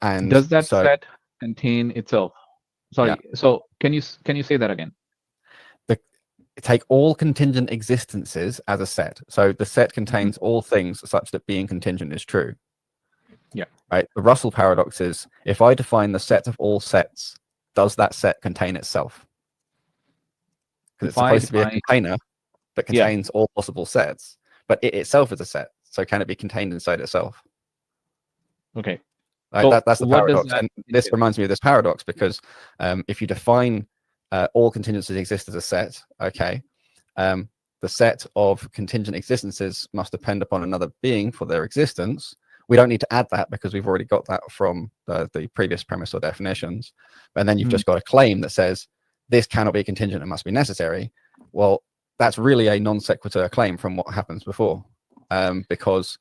Does that set contain itself? Sorry. Yeah. So can you say that again? Take all contingent existences as a set. So the set contains all things such that being contingent is true. Yeah. Right. The Russell paradox is, if I define the set of all sets, does that set contain itself? Because it's supposed to be a container that contains all possible sets, but it itself is a set. So can it be contained inside itself? Okay. Right, So that's the what does paradox. that And this entail? reminds me of this paradox because if you define all contingencies exist as a set, okay, the set of contingent existences must depend upon another being for their existence. We don't need to add that because we've already got that from the previous premise or definitions. And then you've just got a claim that says this cannot be contingent, it must be necessary. Well, that's really a non sequitur claim from what happens before, because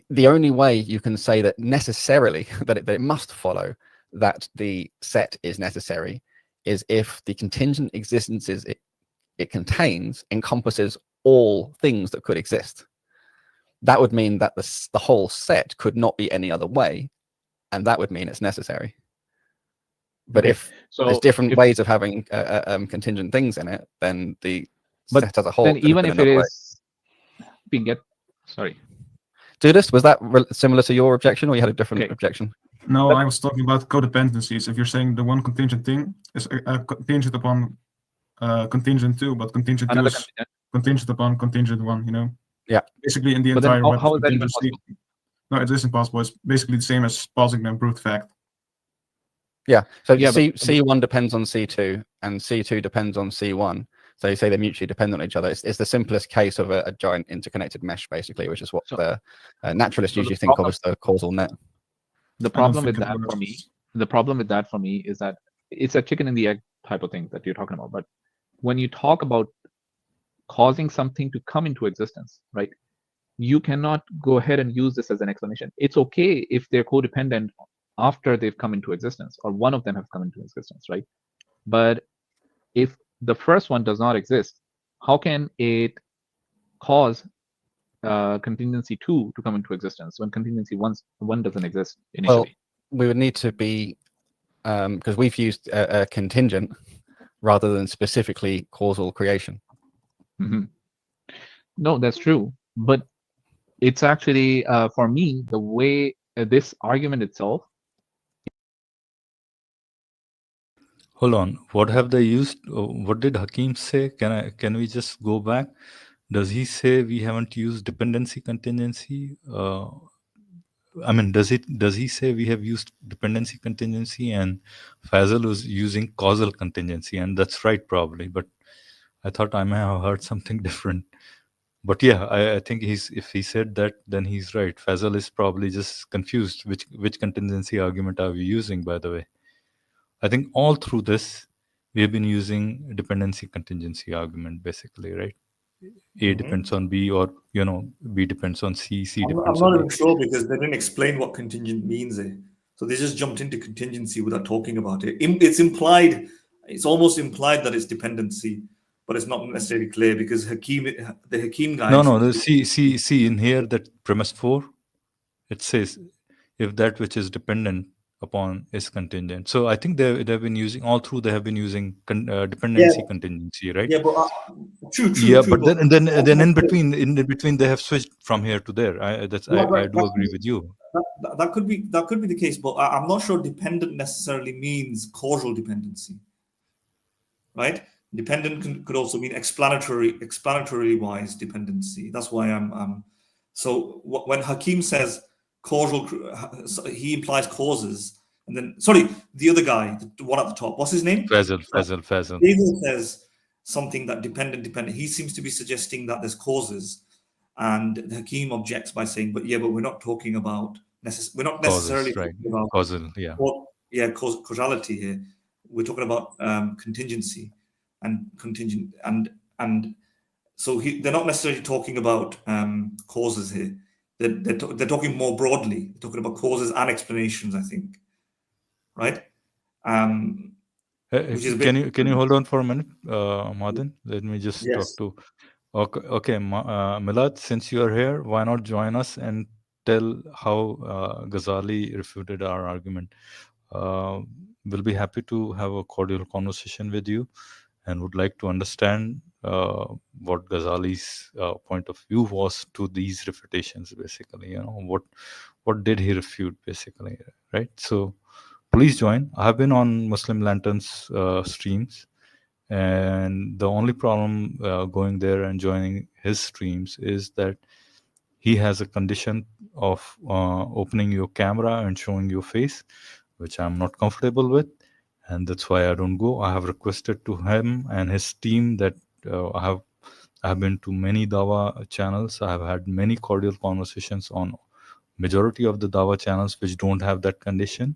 the only way you can say that necessarily that it must follow that the set is necessary is if the contingent existences it contains encompasses all things that could exist. That would mean that the whole set could not be any other way, and that would mean it's necessary. But if there's different ways of having contingent things in it, then the set as a whole. Then even if it is being sorry. Judith, was that similar to your objection, or you had a different objection? No, I was talking about codependencies. If you're saying the one contingent thing is contingent upon contingent 2, but contingent 2 is contingent upon contingent 1, you know? Yeah. Basically, in the But entire then web how of is that even contingency. possible? No, it isn't possible. It's basically the same as pausing them brute fact. Yeah. So Yeah, C1 depends on C2, and C2 depends on C1. So you say they're mutually dependent on each other. It's the simplest case of a giant interconnected mesh, basically, which is what the naturalists usually think of as the causal net. The problem with that for me is that it's a chicken and the egg type of thing that you're talking about. But when you talk about causing something to come into existence, right? You cannot go ahead and use this as an explanation. It's okay if they're codependent after they've come into existence, or one of them have come into existence, right? But if the first one does not exist, how can it cause contingency 2 to come into existence when contingency 1 doesn't exist initially? Well, we would need to be, because we've used a contingent rather than specifically causal creation. Mm-hmm. No, that's true. But it's actually, for me, the way this argument itself. Hold on. What have they used? What did Hakim say? Can we just go back? Does he say we haven't used dependency contingency? I mean, does he say we have used dependency contingency and Faisal was using causal contingency? And that's right, probably. But I thought I may have heard something different. But yeah, I think if he said that, then he's right. Faisal is probably just confused. Which contingency argument are we using, by the way? I think all through this, we have been using dependency contingency argument, basically, right? A depends on B, or, B depends on C, C depends on B. I'm not even sure because they didn't explain what contingent means. So they just jumped into contingency without talking about it. It's implied, it's almost implied that it's dependency, but it's not necessarily clear because the Hakim guy. No, see in here, that premise 4, it says, if that which is dependent upon is contingent. So I think they've been using all through. They have been using dependency contingency, right? Yeah, but true. Yeah, true, but then in between they have switched from here to there. I do agree with you. that could be the case, but I'm not sure dependent necessarily means causal dependency, right? Dependent could also mean explanatory wise dependency. That's why I'm so when Hakim says causal, he implies causes, and then the other guy, the one at the top, what's his name? Faisal. Faisal says something that dependent. He seems to be suggesting that there's causes, and Hakim objects by saying, but we're not talking about we're not necessarily Causes, right? talking about Causal, yeah. Causality here. We're talking about contingency and contingent, and so they're not necessarily talking about causes here. They're talking more broadly. They're talking about causes and explanations, I think, right? Which is Can you hold on for a minute, Madin? Let me just talk to. Okay, Milad, since you are here, why not join us and tell how Ghazali refuted our argument? We'll be happy to have a cordial conversation with you, and would like to understand what Ghazali's point of view was to these refutations. Basically, what did he refute? Basically, right? So please join. I have been on Muslim Lantern's streams. And the only problem going there and joining his streams is that he has a condition of opening your camera and showing your face, which I'm not comfortable with. And that's why I don't go. I have requested to him and his team that I have been to many Dawah channels. I have had many cordial conversations on majority of the Dawah channels which don't have that condition.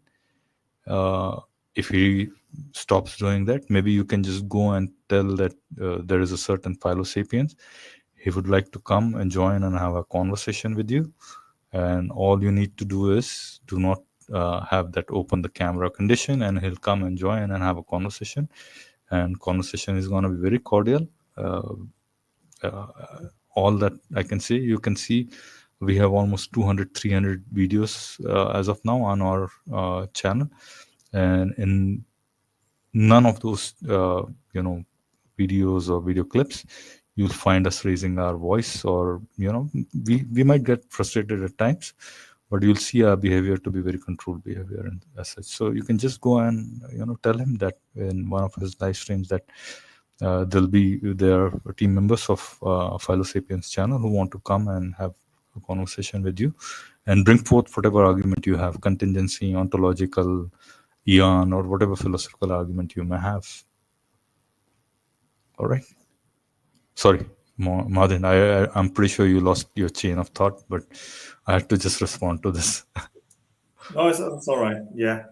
If he stops doing that, maybe you can just go and tell that there is a certain Philosapiens. He would like to come and join and have a conversation with you. And all you need to do is do not have that open the camera condition, and he'll come and join and have a conversation. And conversation is going to be very cordial. All that I can say, you can see we have almost 200-300 videos as of now on our channel. And in none of those, videos or video clips, you'll find us raising our voice, or we might get frustrated at times, but you'll see our behavior to be very controlled behavior and as such. So you can just go and tell him that in one of his live streams that there are team members of Philosapiens channel who want to come and have a conversation with you and bring forth whatever argument you have, contingency, ontological, Eon, or whatever philosophical argument you may have. All right. Sorry, Madin, I'm pretty sure you lost your chain of thought, but I had to just respond to this. No, it's all right. Yeah.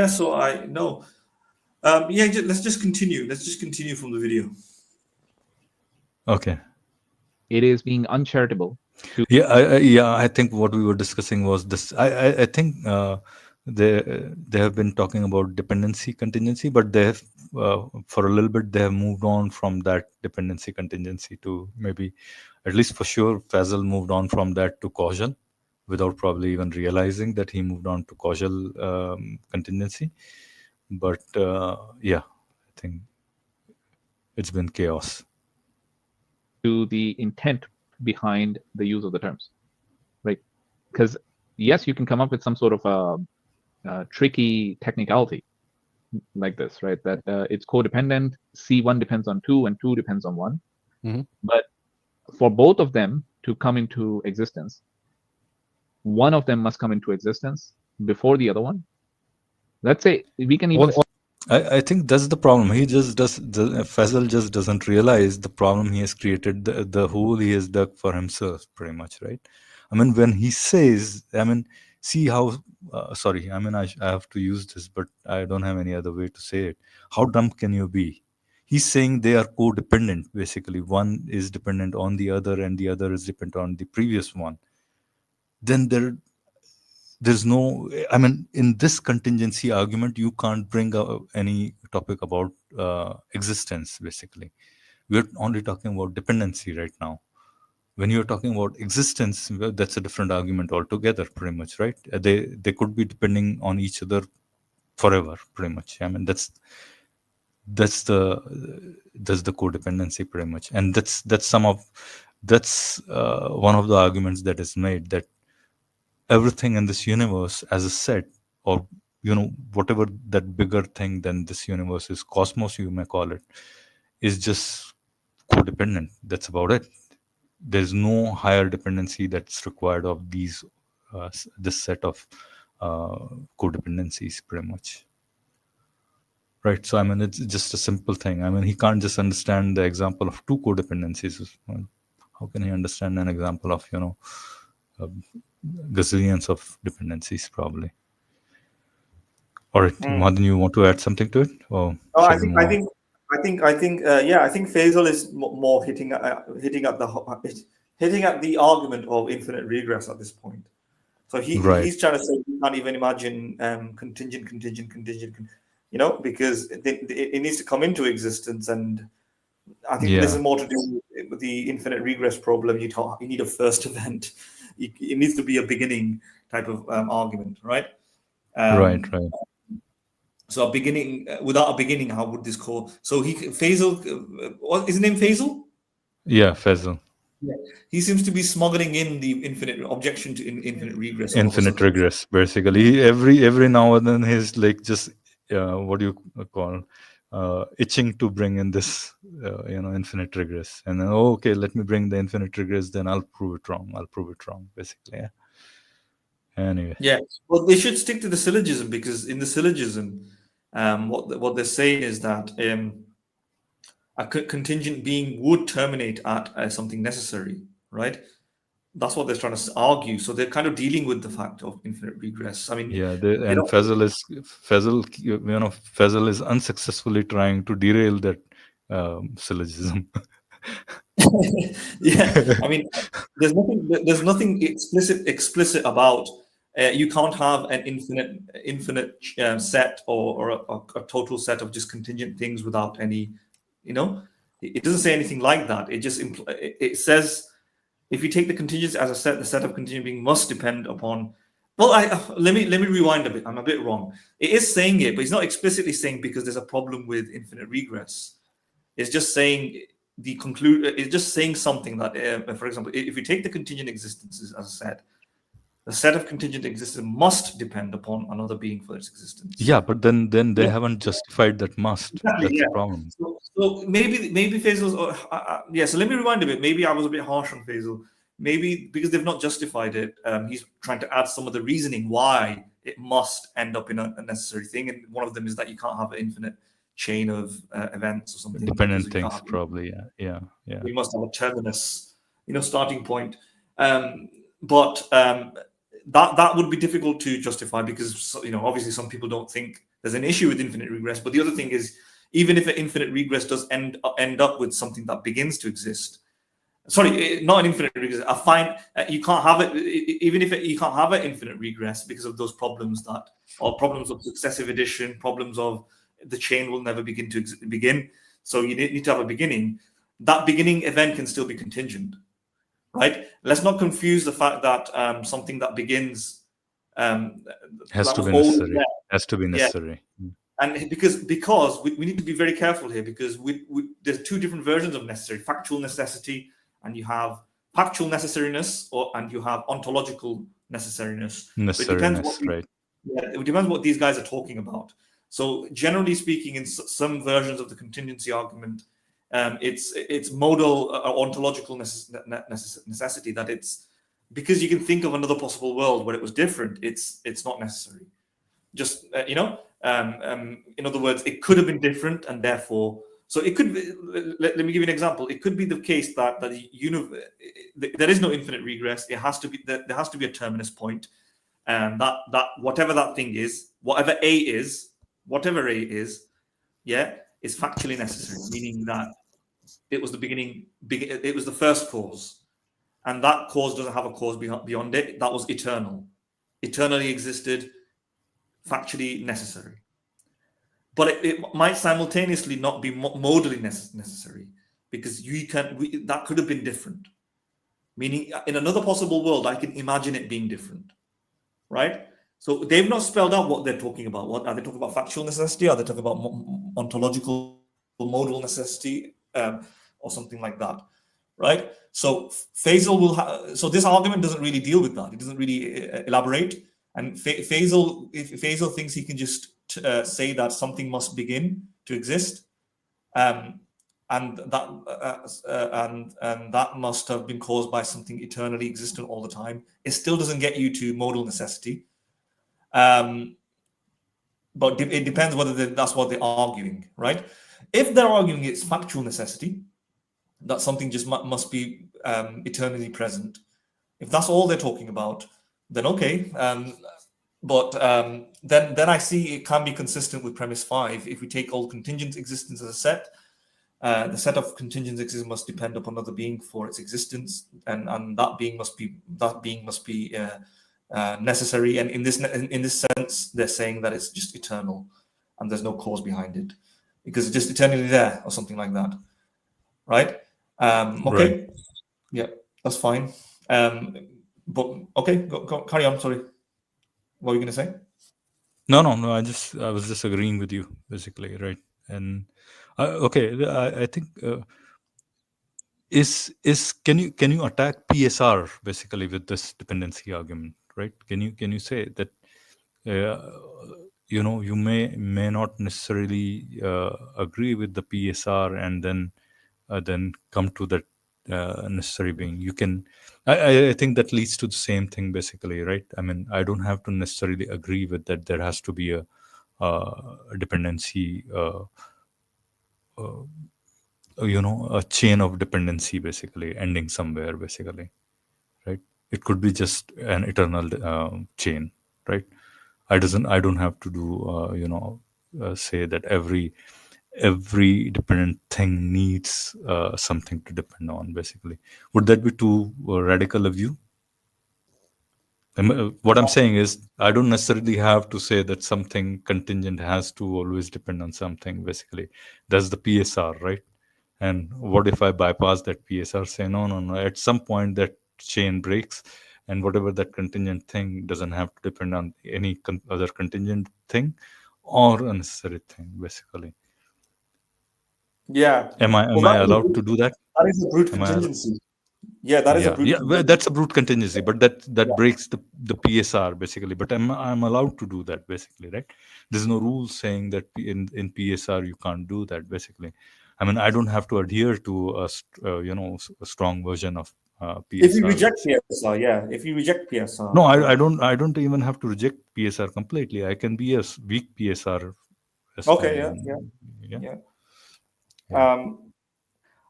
So I know. Let's just continue. Let's just continue from the video. Okay. It is being uncharitable. I think what we were discussing was this. I think they have been talking about dependency contingency, but they have for a little bit they have moved on from that dependency contingency to maybe, at least for sure, Faisal moved on from that to causal without probably even realizing that he moved on to causal contingency. But I think it's been chaos. To the intent behind the use of the terms, right? Because yes, you can come up with some sort of a tricky technicality like this, right? That it's codependent. C1 depends on 2 and 2 depends on 1. Mm-hmm. But for both of them to come into existence, one of them must come into existence before the other one. Let's say we can even. I think that's the problem. He just Faisal just doesn't realize the problem he has created, the hole he has dug for himself, pretty much, right? I mean, when he says, see how, I have to use this, but I don't have any other way to say it. How dumb can you be? He's saying they are codependent, basically. One is dependent on the other and the other is dependent on the previous one. Then there's no, in this contingency argument, you can't bring up any topic about existence, basically. We're only talking about dependency right now. When you're talking about existence, that's a different argument altogether, pretty much, right? They could be depending on each other forever, pretty much. That's the codependency, pretty much. And that's one of the arguments that is made, that everything in this universe as a set, or whatever that bigger thing than this universe is, cosmos you may call it, is just codependent. That's about it. There's no higher dependency that's required of these this set of codependencies, pretty much. Right. So I mean, it's just a simple thing. I mean, he can't just understand the example of two codependencies. How can he understand an example of gazillions of dependencies, probably? All right, Madhan, you want to add something to it? Or Oh, I shall we think, move I on? think, I think, I think, yeah, I think Faisal is more hitting at the argument of infinite regress at this point. So Right. he's trying to say you can't even imagine contingent, because it needs to come into existence. And I think this Yeah. is more to do with the infinite regress problem. You need a first event. It needs to be a beginning type of argument, right? Right. Right. So a beginning without a beginning, how would this call? So Faisal, what is his name? Faisal? Yeah, Faisal. Yeah. He seems to be smuggling in the infinite objection to infinite regress all of a Infinite sudden. regress, basically. Every now and then he's like just what do you call itching to bring in this infinite regress, and then okay, let me bring the infinite regress, then I'll prove it wrong, basically. Yeah. Anyway. Yeah, well, they should stick to the syllogism, because in the syllogism, what they're saying is that a contingent being would terminate at something necessary, right? That's what they're trying to argue. So they're kind of dealing with the fact of infinite regress. I mean, Yeah, they don't. Faisal is unsuccessfully trying to derail that syllogism. Yeah, I mean, there's nothing explicit about you can't have an infinite set or a total set of just contingent things without any, it doesn't say anything like that. It just it says if you take the contingents as a set, the set of contingent being must depend upon. Well, let me rewind a bit. I'm a bit wrong. It is saying it, but it's not explicitly saying because there's a problem with infinite regress. It's just saying it's just saying something that, for example, if you take the contingent existences as a set, the set of contingent existences must depend upon another being for its existence. Yeah, but then they haven't justified that must. Exactly, That's yeah. the problem. So maybe Faisal's. Yeah. So let me rewind a bit. Maybe I was a bit harsh on Faisal. Maybe because they've not justified it, he's trying to add some of the reasoning why it must end up in a necessary thing, and one of them is that you can't have an infinite chain of events or something. Dependent things, probably. Yeah. You must have a terminus, starting point. But that would be difficult to justify because obviously some people don't think there's an issue with infinite regress. But the other thing is, even if an infinite regress does end up with something that begins to exist, sorry, not an infinite regress, you can't have it. Even if you can't have an infinite regress because of those problems or problems of successive addition, problems of the chain will never begin to begin. So you need to have a beginning. That beginning event can still be contingent, right? Let's not confuse the fact that something that begins has to be necessary. Has to be necessary. Yeah. And because we need to be very careful here, because there's two different versions of necessary: factual necessity, and you have factual necessariness, and you have ontological necessariness. Right. It depends what these guys are talking about. So generally speaking, in some versions of the contingency argument, it's modal ontological necessity, that it's because you can think of another possible world where it was different. It's not necessary. Just in other words, it could have been different, and therefore, so it could be, let me give you an example. It could be the case that there is no infinite regress. There has to be a terminus point, and that whatever that thing is, whatever A is, yeah, is factually necessary, meaning that it was the beginning, it was the first cause, and that cause doesn't have a cause beyond it. That was eternally existed, factually necessary. But it might simultaneously not be modally necessary, because that could have been different. Meaning, in another possible world, I can imagine it being different, right? So they've not spelled out what they're talking about. What are they talking about? Factual necessity? Are they talking about ontological modal necessity, or something like that? right? So Faisal will so this argument doesn't really deal with that. It doesn't really elaborate. And Faisal, if Faisal thinks he can just say that something must begin to exist, and that must have been caused by something eternally existent all the time, it still doesn't get you to modal necessity. But it depends whether that's what they're arguing, right? If they're arguing it's factual necessity, that something just must be eternally present. If that's all they're talking about, then okay. Then I see it can be consistent with premise 5. If we take all contingent existence as a set, the set of contingent existence must depend upon another being for its existence, and that being must be necessary. And in this sense, they're saying that it's just eternal, and there's no cause behind it, because it's just eternally there, or something like that, right? Okay, Right. Yeah, that's fine. But okay, go, carry on. Sorry, what were you going to say? No. I was just agreeing with you, basically, right? And okay, I think can you attack PSR basically with this dependency argument, right? Can you say that you may not necessarily agree with the PSR and then come to that necessary being? You can. I think that leads to the same thing, basically, right? I mean, I don't have to necessarily agree with that. There has to be a dependency, a chain of dependency, basically ending somewhere, basically, right? It could be just an eternal chain, right? I don't have to do say that every dependent thing needs something to depend on, basically. Would that be too radical of you? What I'm saying is, I don't necessarily have to say that something contingent has to always depend on something, basically. That's the PSR, right? And what if I bypass that PSR, say, no, at some point that chain breaks, and whatever that contingent thing doesn't have to depend on any other contingent thing or unnecessary thing, basically. Yeah. Am I allowed to do that? That is a brute contingency. Yeah, that is a brute contingency. Well, that's a brute contingency, but that breaks the PSR, basically. But I'm allowed to do that, basically, right? There's no rule saying that in PSR you can't do that, basically. I mean, I don't have to adhere to a strong version of PSR. If you reject PSR, yeah. If you reject PSR. No, I don't even have to reject PSR completely. I can be a weak PSR. Okay, yeah.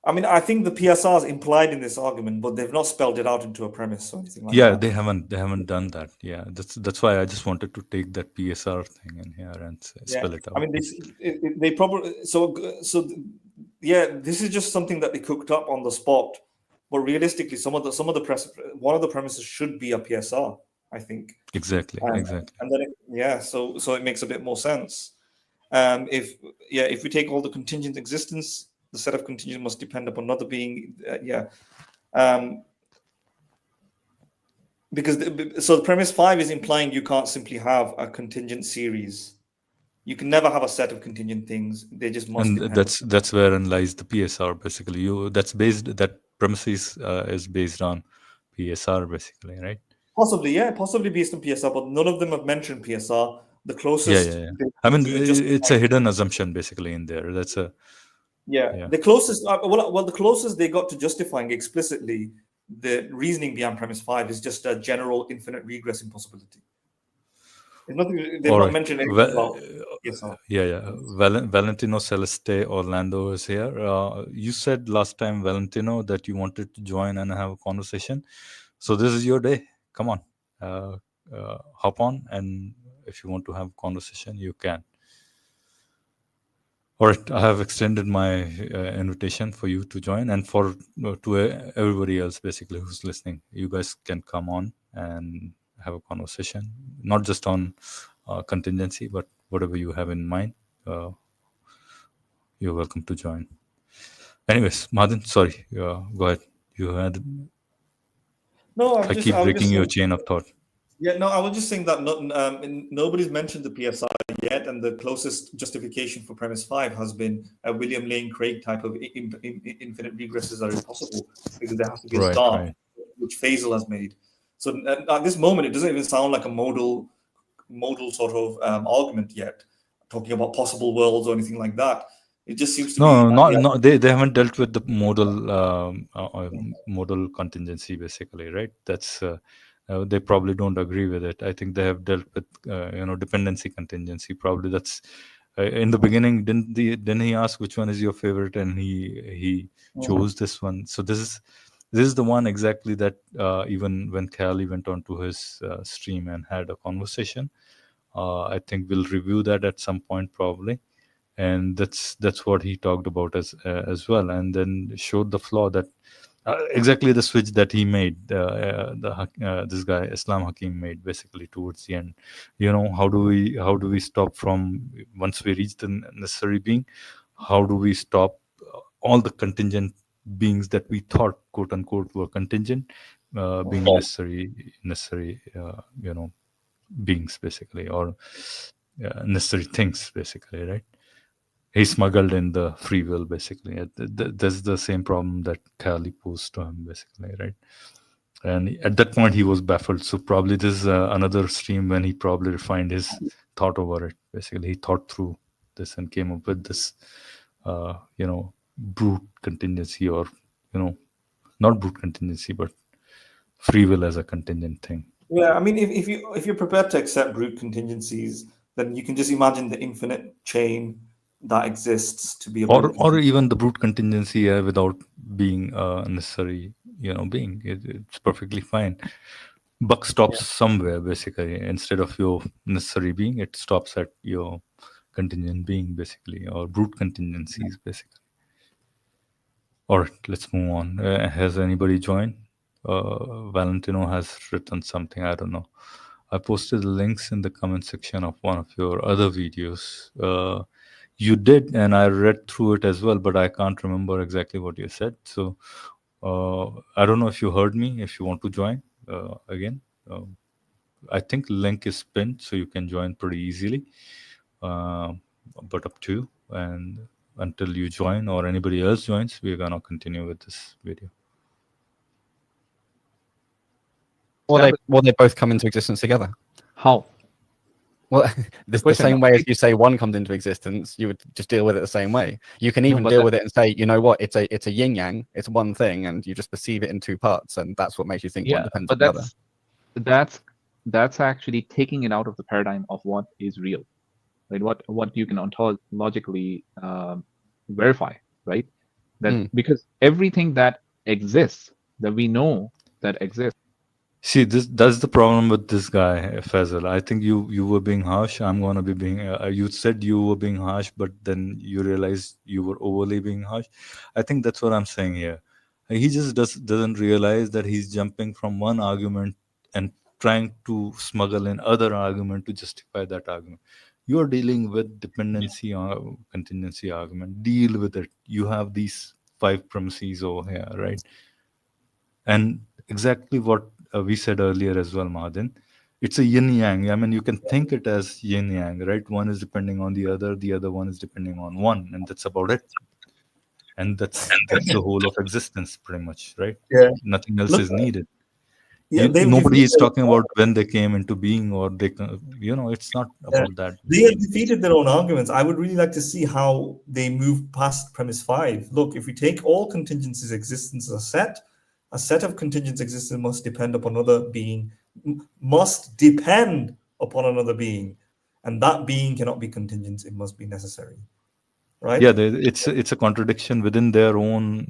I mean, I think the PSR is implied in this argument, but they've not spelled it out into a premise or anything like that. Yeah, they haven't done that. Yeah, that's why I just wanted to take that PSR thing in here and spell it out. I mean, they probably this is just something that they cooked up on the spot. But realistically, one of the premises should be a PSR, I think. Exactly. And then so it makes a bit more sense. If we take all the contingent existence, the set of contingent must depend upon another being. Because the premise 5 is implying you can't simply have a contingent series. You can never have a set of contingent things. They just must. And depend. that's wherein lies the PSR, basically. That premise is based on PSR, basically, right? Possibly based on PSR, but none of them have mentioned PSR. The closest. Yeah. I mean, it's a hidden assumption, basically, in there. That's a. Yeah. The closest. The closest they got to justifying explicitly the reasoning behind premise 5 is just a general infinite regress impossibility. There's nothing. They've not mentioned anything about PSR. Yeah. Valentino Celeste Orlando is here. You said last time, Valentino, that you wanted to join and have a conversation. So this is your day. Come on, hop on, and if you want to have a conversation, you can. All right, I have extended my invitation for you to join, and to everybody else, basically, who's listening. You guys can come on and have a conversation, not just on contingency, but whatever you have in mind. You're welcome to join. Anyways, Madin, sorry, go ahead. You had. No, I keep breaking your chain of thought. Yeah, no, I was just saying that nobody's mentioned the PSR yet, and the closest justification for premise 5 has been a William Lane Craig type of infinite regresses are impossible because there has to be a start, which Faisal has made. So at this moment, it doesn't even sound like a modal sort of argument yet, talking about possible worlds or anything like that. It just seems to be they haven't dealt with the modal contingency basically, right? That's they probably don't agree with it. I think they have dealt with dependency contingency. Probably that's in the beginning. Didn't he ask which one is your favorite, and he chose this one. So this is the one exactly that even when Khali went on to his stream and had a conversation, I think we'll review that at some point probably. And that's what he talked about as well, and then showed the flaw that exactly the switch that he made, this guy Islam Hakim made basically towards the end. How do we stop from, once we reach the necessary being, how do we stop all the contingent beings that we thought quote unquote were contingent being necessary beings basically, or necessary things basically, right? He smuggled in the free will basically. That's the same problem that Khali posed to him basically, right? And at that point he was baffled. So probably this is another stream when he probably refined his thought over it basically. He thought through this and came up with this brute contingency, or not brute contingency but free will as a contingent thing. Yeah, I mean, if you're prepared to accept brute contingencies, then you can just imagine the infinite chain that exists to be a or even the brute contingency without being necessary being. It's perfectly fine. Buck stops somewhere basically. Instead of your necessary being, it stops at your contingent being basically, or brute contingencies basically. All right, let's move on. Has anybody joined? Valentino has written something, I don't know. I posted the links in the comment section of one of your other videos. You did, and I read through it as well, but I can't remember exactly what you said. So I don't know if you heard me. If you want to join again, I think link is pinned, so you can join pretty easily. But up to you. And until you join or anybody else joins, we're gonna continue with this video. Will they both come into existence together? How? Well, the same way as you say one comes into existence, you would just deal with it the same way. You can even deal with it and say, you know what, it's a yin yang, it's one thing, and you just perceive it in two parts, and that's what makes you think one depends on the other. That's actually taking it out of the paradigm of what is real, right? What you can ontologically verify, right? That because everything that exists, that we know that exists. See, that's the problem with this guy, Faisal. I think you were being harsh. I'm gonna be being. You said you were being harsh, but then you realized you were overly being harsh. I think that's what I'm saying here. He just doesn't realize that he's jumping from one argument and trying to smuggle in other argument to justify that argument. You are dealing with dependency or contingency argument. Deal with it. You have these 5 premises over here, right? And exactly what we said earlier as well, Mahadin. It's a yin yang. I mean, you can think it as yin yang, right? One is depending on the other one is depending on one, and that's about it. And that's the whole of existence, pretty much, right? Yeah. Nothing else is needed. Yeah, nobody is talking about when they came into being, or they, it's not about that. They have defeated their own arguments. I would really like to see how they move past premise 5. Look, if we take all contingencies existence as a set of contingent existence must depend upon another being, and that being cannot be contingent, it must be necessary, right? Yeah, it's a contradiction within their own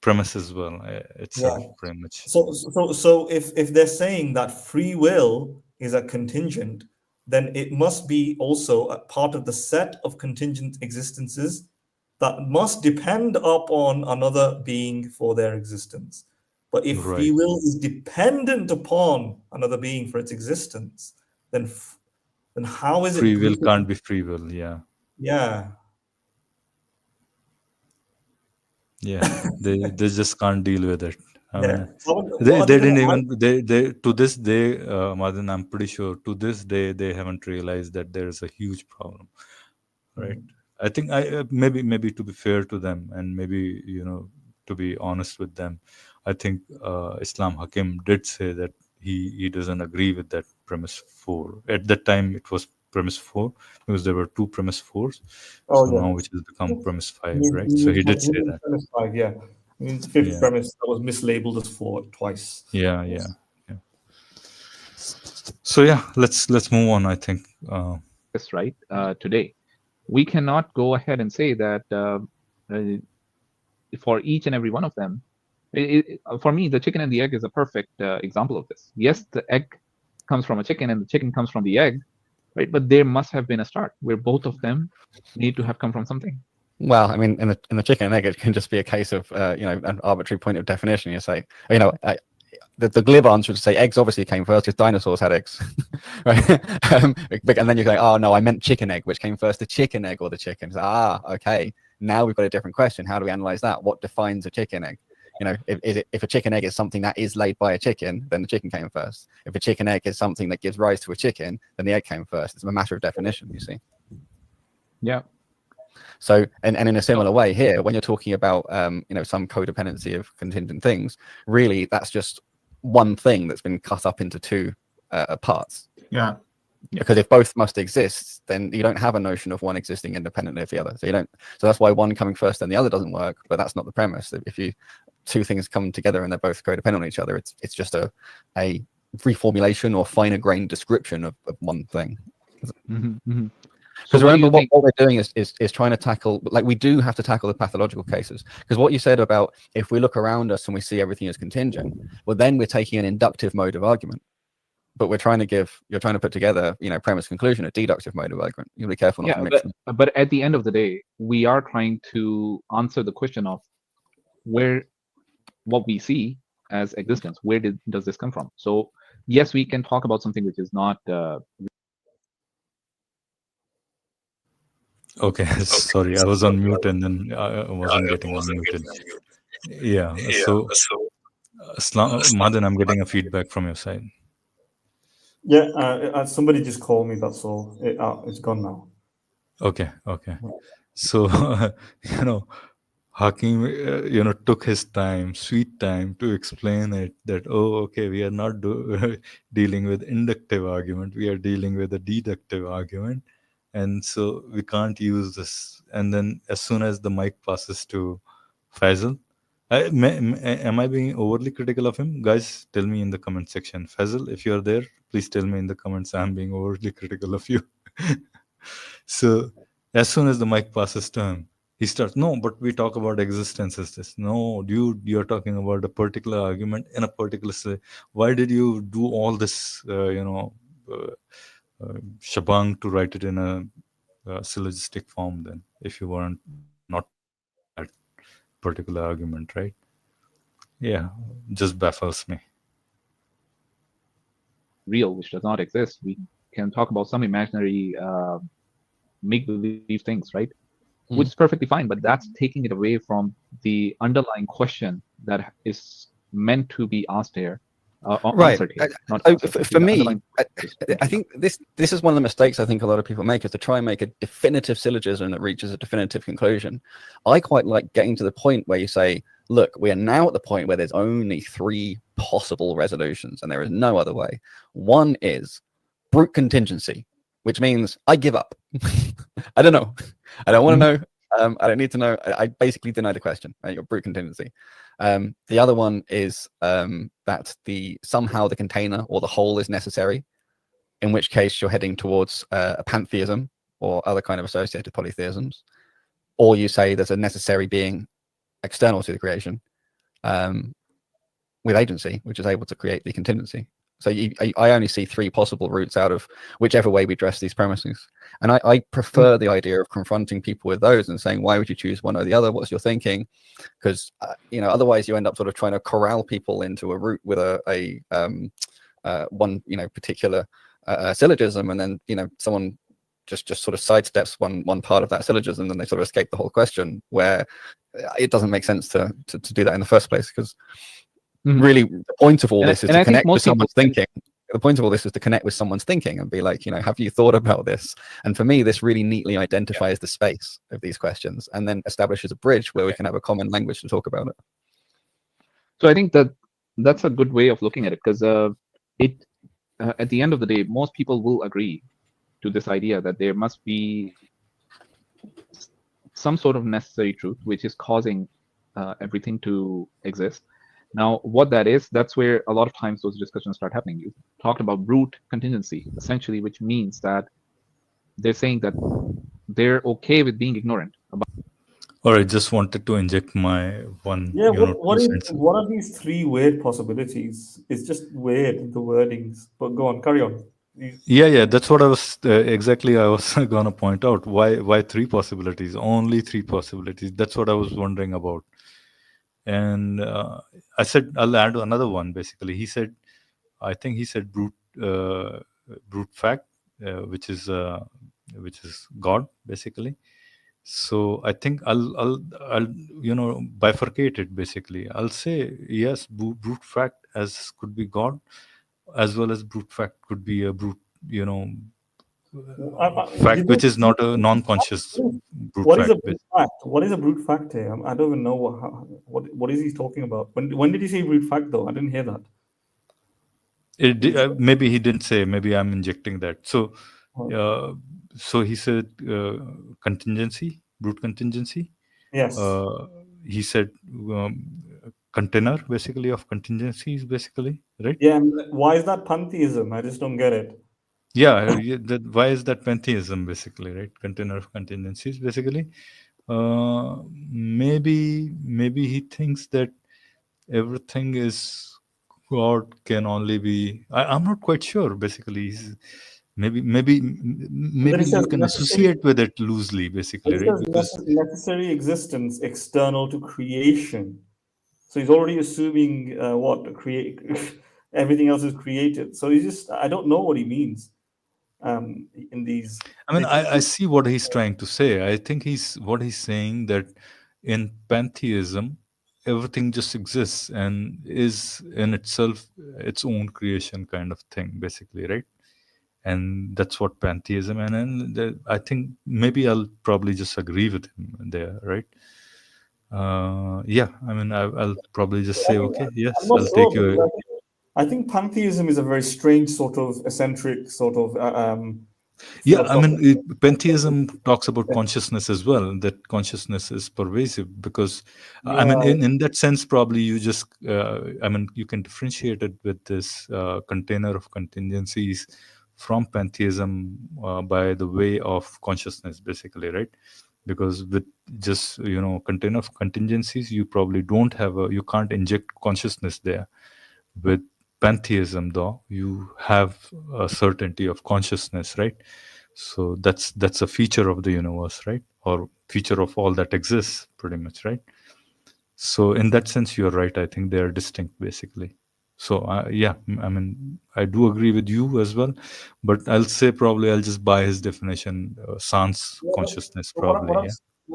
premise as well. Pretty much. So if they're saying that free will is a contingent, then it must be also a part of the set of contingent existences that must depend upon another being for their existence. But if free will is dependent upon another being for its existence, then how is free will can't be free will? Yeah. Yeah, they just can't deal with it. I Yeah. mean, What they I didn't didn't like- even they to this day, Madan, I'm pretty sure to this day they haven't realized that there is a huge problem, right? I think maybe to be fair to them, and maybe to be honest with them, I think Islam Hakim did say that he doesn't agree with that premise 4. At that time it was premise 4 because there were 2 premise 4s. Oh, So yeah. now which has become premise 5, He right? So he did say that. premise 5, yeah. I mean, the 5th Yeah. premise that was mislabeled as 4 twice. Yeah. So yeah, let's move on, I think. This right today, we cannot go ahead and say that for each and every one of them. For me, the chicken and the egg is a perfect example of this. Yes, the egg comes from a chicken and the chicken comes from the egg, right? But there must have been a start where both of them need to have come from something. Well, I mean, in the chicken and egg, it can just be a case of an arbitrary point of definition. You say, the glib answer would say eggs obviously came first because dinosaurs had eggs, right? And then you go, oh no, I meant chicken egg, which came first, the chicken egg or the chicken? Okay, now we've got a different question. How do we analyze that? What defines a chicken egg? If a chicken egg is something that is laid by a chicken, then the chicken came first. If a chicken egg is something that gives rise to a chicken, then the egg came first. It's a matter of definition, you see. Yeah. So, and in a similar way here, when you're talking about, some codependency of contingent things, really that's just one thing that's been cut up into 2 parts. Yeah. Because if both must exist, then you don't have a notion of one existing independently of the other. So that's why one coming first and the other doesn't work. But that's not the premise. If 2 things come together and they're both codependent on each other, it's just a reformulation or finer grained description of one thing. Because remember, what we're doing is trying to tackle, like, we do have to tackle the pathological cases. Because what you said about if we look around us and we see everything as contingent, well, then we're taking an inductive mode of argument. But you're trying to put together, premise, conclusion, a deductive mode of argument. You'll be careful not to mix them. But at the end of the day, we are trying to answer the question of what we see as existence. Where does this come from? So yes, we can talk about something which is not. Okay, sorry, I was on mute and then I wasn't getting unmuted. Yeah, so Madan, I'm getting a feedback from your side. Yeah, somebody just called me, that's all. It's gone now. Okay. So, Hakim, took his time, sweet time, to explain it that, okay, we are not dealing with inductive argument, we are dealing with a deductive argument. And so we can't use this. And then as soon as the mic passes to Faisal, am I being overly critical of him? Guys, tell me in the comment section. Faisal, if you're there, please tell me in the comments I'm being overly critical of you. So as soon as the mic passes to him, he starts, no, but we talk about existence as this. No, dude, you're talking about a particular argument in a particular say. Why did you do all this, shabang to write it in a syllogistic form then, if you weren't not that particular argument, right? Yeah, just baffles me. Real, which does not exist. We can talk about some imaginary make-believe things, right? Which is perfectly fine, but that's taking it away from the underlying question that is meant to be asked here. Right. For me, I think this is one of the mistakes I think a lot of people make, is to try and make a definitive syllogism that reaches a definitive conclusion. I quite like getting to the point where you say, look, we are now at the point where there's only 3 possible resolutions and there is no other way. One is brute contingency, which means I give up. I don't know. I don't want to know. I don't need to know. I basically deny the question, right? Your brute contingency. The other one is that somehow the container or the whole is necessary, in which case you're heading towards a pantheism or other kind of associated polytheisms. Or you say there's a necessary being external to the creation with agency, which is able to create the contingency. So I only see 3 possible routes out of whichever way we address these premises. And I prefer the idea of confronting people with those and saying, why would you choose one or the other? What's your thinking? Because, otherwise you end up sort of trying to corral people into a route with one, particular syllogism. And then, someone just sort of sidesteps one part of that syllogism, and they sort of escape the whole question, where it doesn't make sense to do that in the first place. Because Really, the point of all And this is I to think connect with most people someone's thinking. The point of all this is to connect with someone's thinking and be like, have you thought about this? And for me, this really neatly identifies the space of these questions and then establishes a bridge where we can have a common language to talk about it. So I think that's a good way of looking at it, because at the end of the day, most people will agree to this idea that there must be some sort of necessary truth which is causing everything to exist. Now, what that is, that's where a lot of times those discussions start happening. You talked about brute contingency, essentially, which means that they're saying that they're okay with being ignorant about. Or I just wanted to inject my one, Yeah, 2 cents. what are these three weird possibilities? It's just weird, the wordings. But go on, carry on. Yeah, that's what I was exactly. I was gonna point out why 3 possibilities, only 3 possibilities. That's what I was wondering about. And I said I'll add another one. Basically, I think he said brute fact, which is God, basically. So I think I'll bifurcate it. Basically, I'll say yes, brute fact as could be God, as well as brute fact could be a brute, fact which is not a non-conscious brute What is a fact. brute fact? What is a brute fact here? I don't even know what is he talking about. When did he say brute fact though? I didn't hear that. Maybe he didn't say. Maybe I'm injecting that. So, so he said contingency, brute contingency. Yes. He said container, basically, of contingencies, basically, right? Yeah. Why is that pantheism? I just don't get it. Yeah. Why is that pantheism, basically, right? Container of contingencies, basically. Maybe he thinks that everything is God can only be. I'm not quite sure. Basically, maybe Then it says you can associate with it loosely, basically, it right? says Because necessary existence external to creation. So he's already assuming what create everything else is created. So he's just I don't know what he means in these. I mean, I see what he's trying to say. I think he's saying that in pantheism, everything just exists and is in itself its own creation kind of thing, basically, right? And that's what pantheism. And then I think maybe I'll probably just agree with him there, right? Yeah, I mean, I'll probably just say, okay, yes, I'm not I'll sure take you. because I think pantheism is a very strange sort of eccentric sort of Yeah, I mean, philosophical. pantheism talks about consciousness as well, that consciousness is pervasive because, I mean, Yeah. in that sense, probably you just, I mean, you can differentiate it with this container of contingencies from pantheism by the way of consciousness, basically, right? Because with just, container of contingencies, you probably don't have you can't inject consciousness there. With pantheism, though, you have a certainty of consciousness, right? So that's a feature of the universe, right? Or feature of all that exists, pretty much, right? So in that sense, you're right. I think they are distinct, basically. So yeah, I mean, I do agree with you as well, but I'll say probably I'll just buy his definition, sans consciousness, probably. Yeah.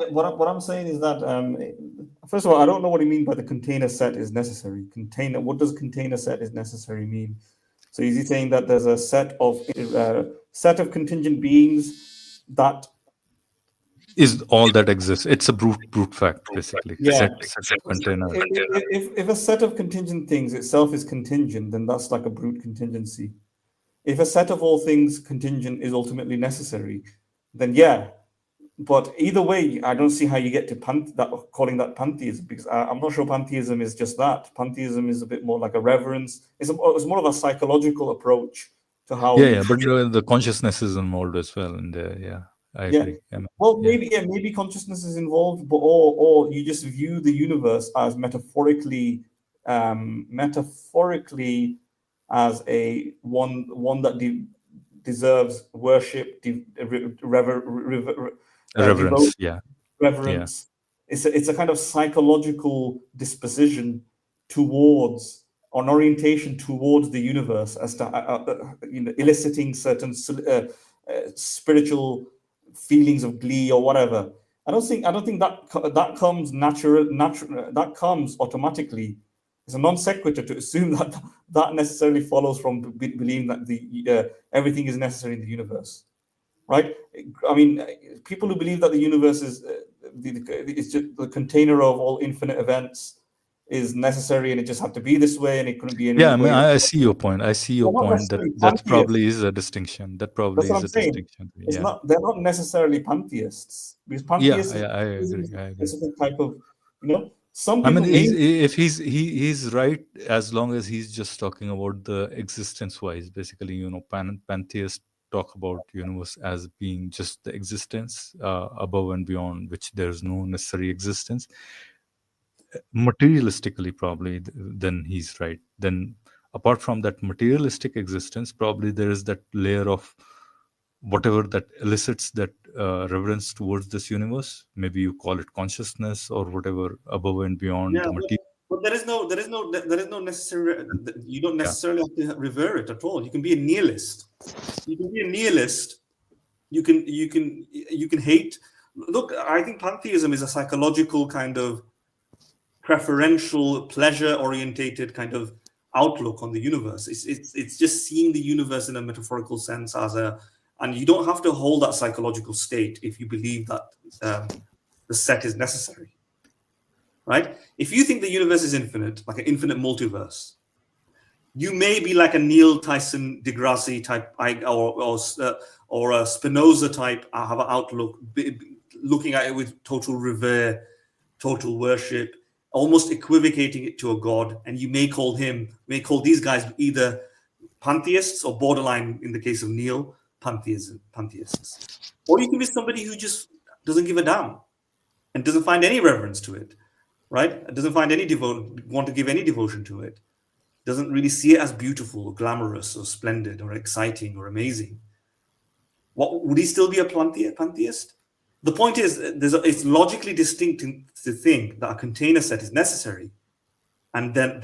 What I'm saying is that first of all, I don't know what he means by the container set is necessary. Container. What does container set is necessary mean? So is he saying that there's a set of contingent beings that Is all that exists? It's a brute fact, basically. yeah. Set of container. If a set of contingent things itself is contingent, then that's like a brute contingency. If a set of all things contingent is ultimately necessary, then yeah. But either way, I don't see how you get to calling that pantheism, because I'm not sure pantheism is just that. Pantheism is a bit more like a reverence. It's more of a psychological approach to how. Yeah, but the consciousness is involved as well in there. Yeah, I agree. Well, maybe consciousness is involved, but or you just view the universe as metaphorically as a one that deserves worship, reverence. reverence. It's a kind of psychological disposition towards, or an orientation towards the universe, as to eliciting certain spiritual feelings of glee or whatever. I don't think that comes that comes automatically It's a non sequitur to assume that that necessarily follows from believing that the everything is necessary in the universe, right? I mean, people who believe that the universe is it's just the container of all infinite events is necessary, and it just had to be this way, and it couldn't be any Yeah, I way. mean, I see your point. I see your They're not point that necessarily that pantheists. probably is a distinction. That probably That's what is I'm a saying. distinction. It's Yeah. not. They're not necessarily pantheists, because Yeah, pantheists I is agree. a I agree. specific type of, some I people mean, may. if he's right, as long as he's just talking about the existence wise, basically, pantheists talk about universe as being just the existence above and beyond which there's no necessary existence. Materialistically, probably, then he's right. Then apart from that materialistic existence, probably there is that layer of whatever that elicits that reverence towards this universe. Maybe you call it consciousness or whatever above and beyond Yeah, the material. but there is no necessary. You don't necessarily have to revere it at all. You can be a nihilist. You can be a nihilist. You can hate. Look, I think pantheism is a psychological kind of preferential, pleasure-orientated kind of outlook on the universe. It's just seeing the universe in a metaphorical sense and you don't have to hold that psychological state if you believe that the set is necessary, right? If you think the universe is infinite, like an infinite multiverse, you may be like a Neil Tyson deGrasse type, or a Spinoza type, have an outlook, looking at it with total revere, total worship, almost equivocating it to a god, and you may call these guys either pantheists or borderline, in the case of Neil, pantheists. Or you can be somebody who just doesn't give a damn and doesn't find any reverence to it, right? Doesn't find want to give any devotion to it. Doesn't really see it as beautiful or glamorous or splendid or exciting or amazing. What would he still be a pantheist? The point is, it's logically distinct to think that a container set is necessary, and then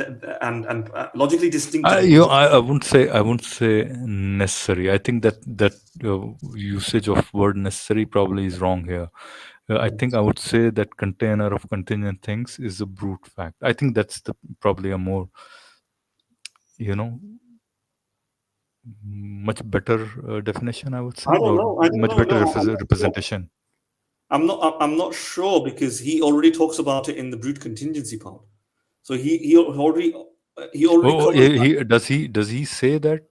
logically distinct. I wouldn't say necessary. I think that usage of word necessary probably is wrong here. I think I would say that container of contingent things is a brute fact. I think that's probably a more, much better definition, I would say, I don't know. much better representation. I'm not sure, because he already talks about it in the brute contingency part. So he already does he say that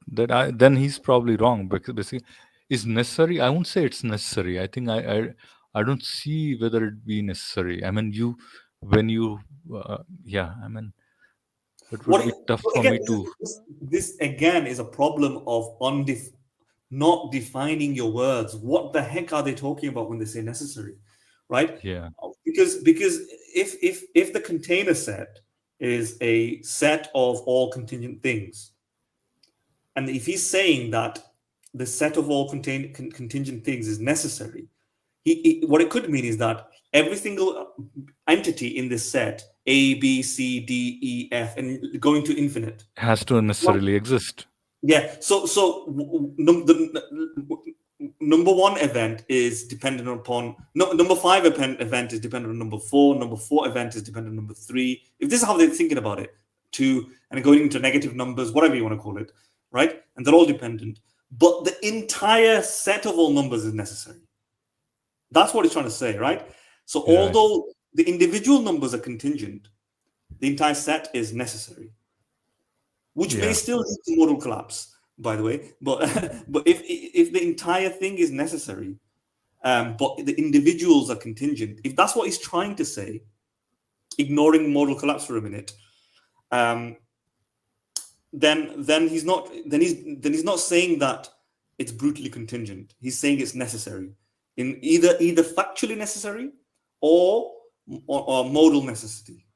then he's probably wrong, because basically is necessary. I won't say it's necessary. I think I don't see whether it be necessary. I mean, I mean, it would be tough for me to. This again is a problem of not defining your words. What the heck are they talking about when they say necessary, right? Yeah. Because if the container set is a set of all contingent things, and if he's saying that the set of all contingent things is necessary, what it could mean is that every single entity in this set, A, B, C, D, E, F, and going to infinite, has to necessarily exist. Yeah. So the number one event is dependent upon number five event is dependent on number four. Number four event is dependent on number three. If this is how they're thinking about it, and going into negative numbers, whatever you want to call it, right? And they're all dependent, but the entire set of all numbers is necessary. That's what he's trying to say, right? So although the individual numbers are contingent, the entire set is necessary, which may still lead to modal collapse, by the way. But if the entire thing is necessary, but the individuals are contingent, if that's what he's trying to say, ignoring modal collapse for a minute, then he's not saying that it's brutally contingent. He's saying it's necessary, in either factually necessary or modal necessity,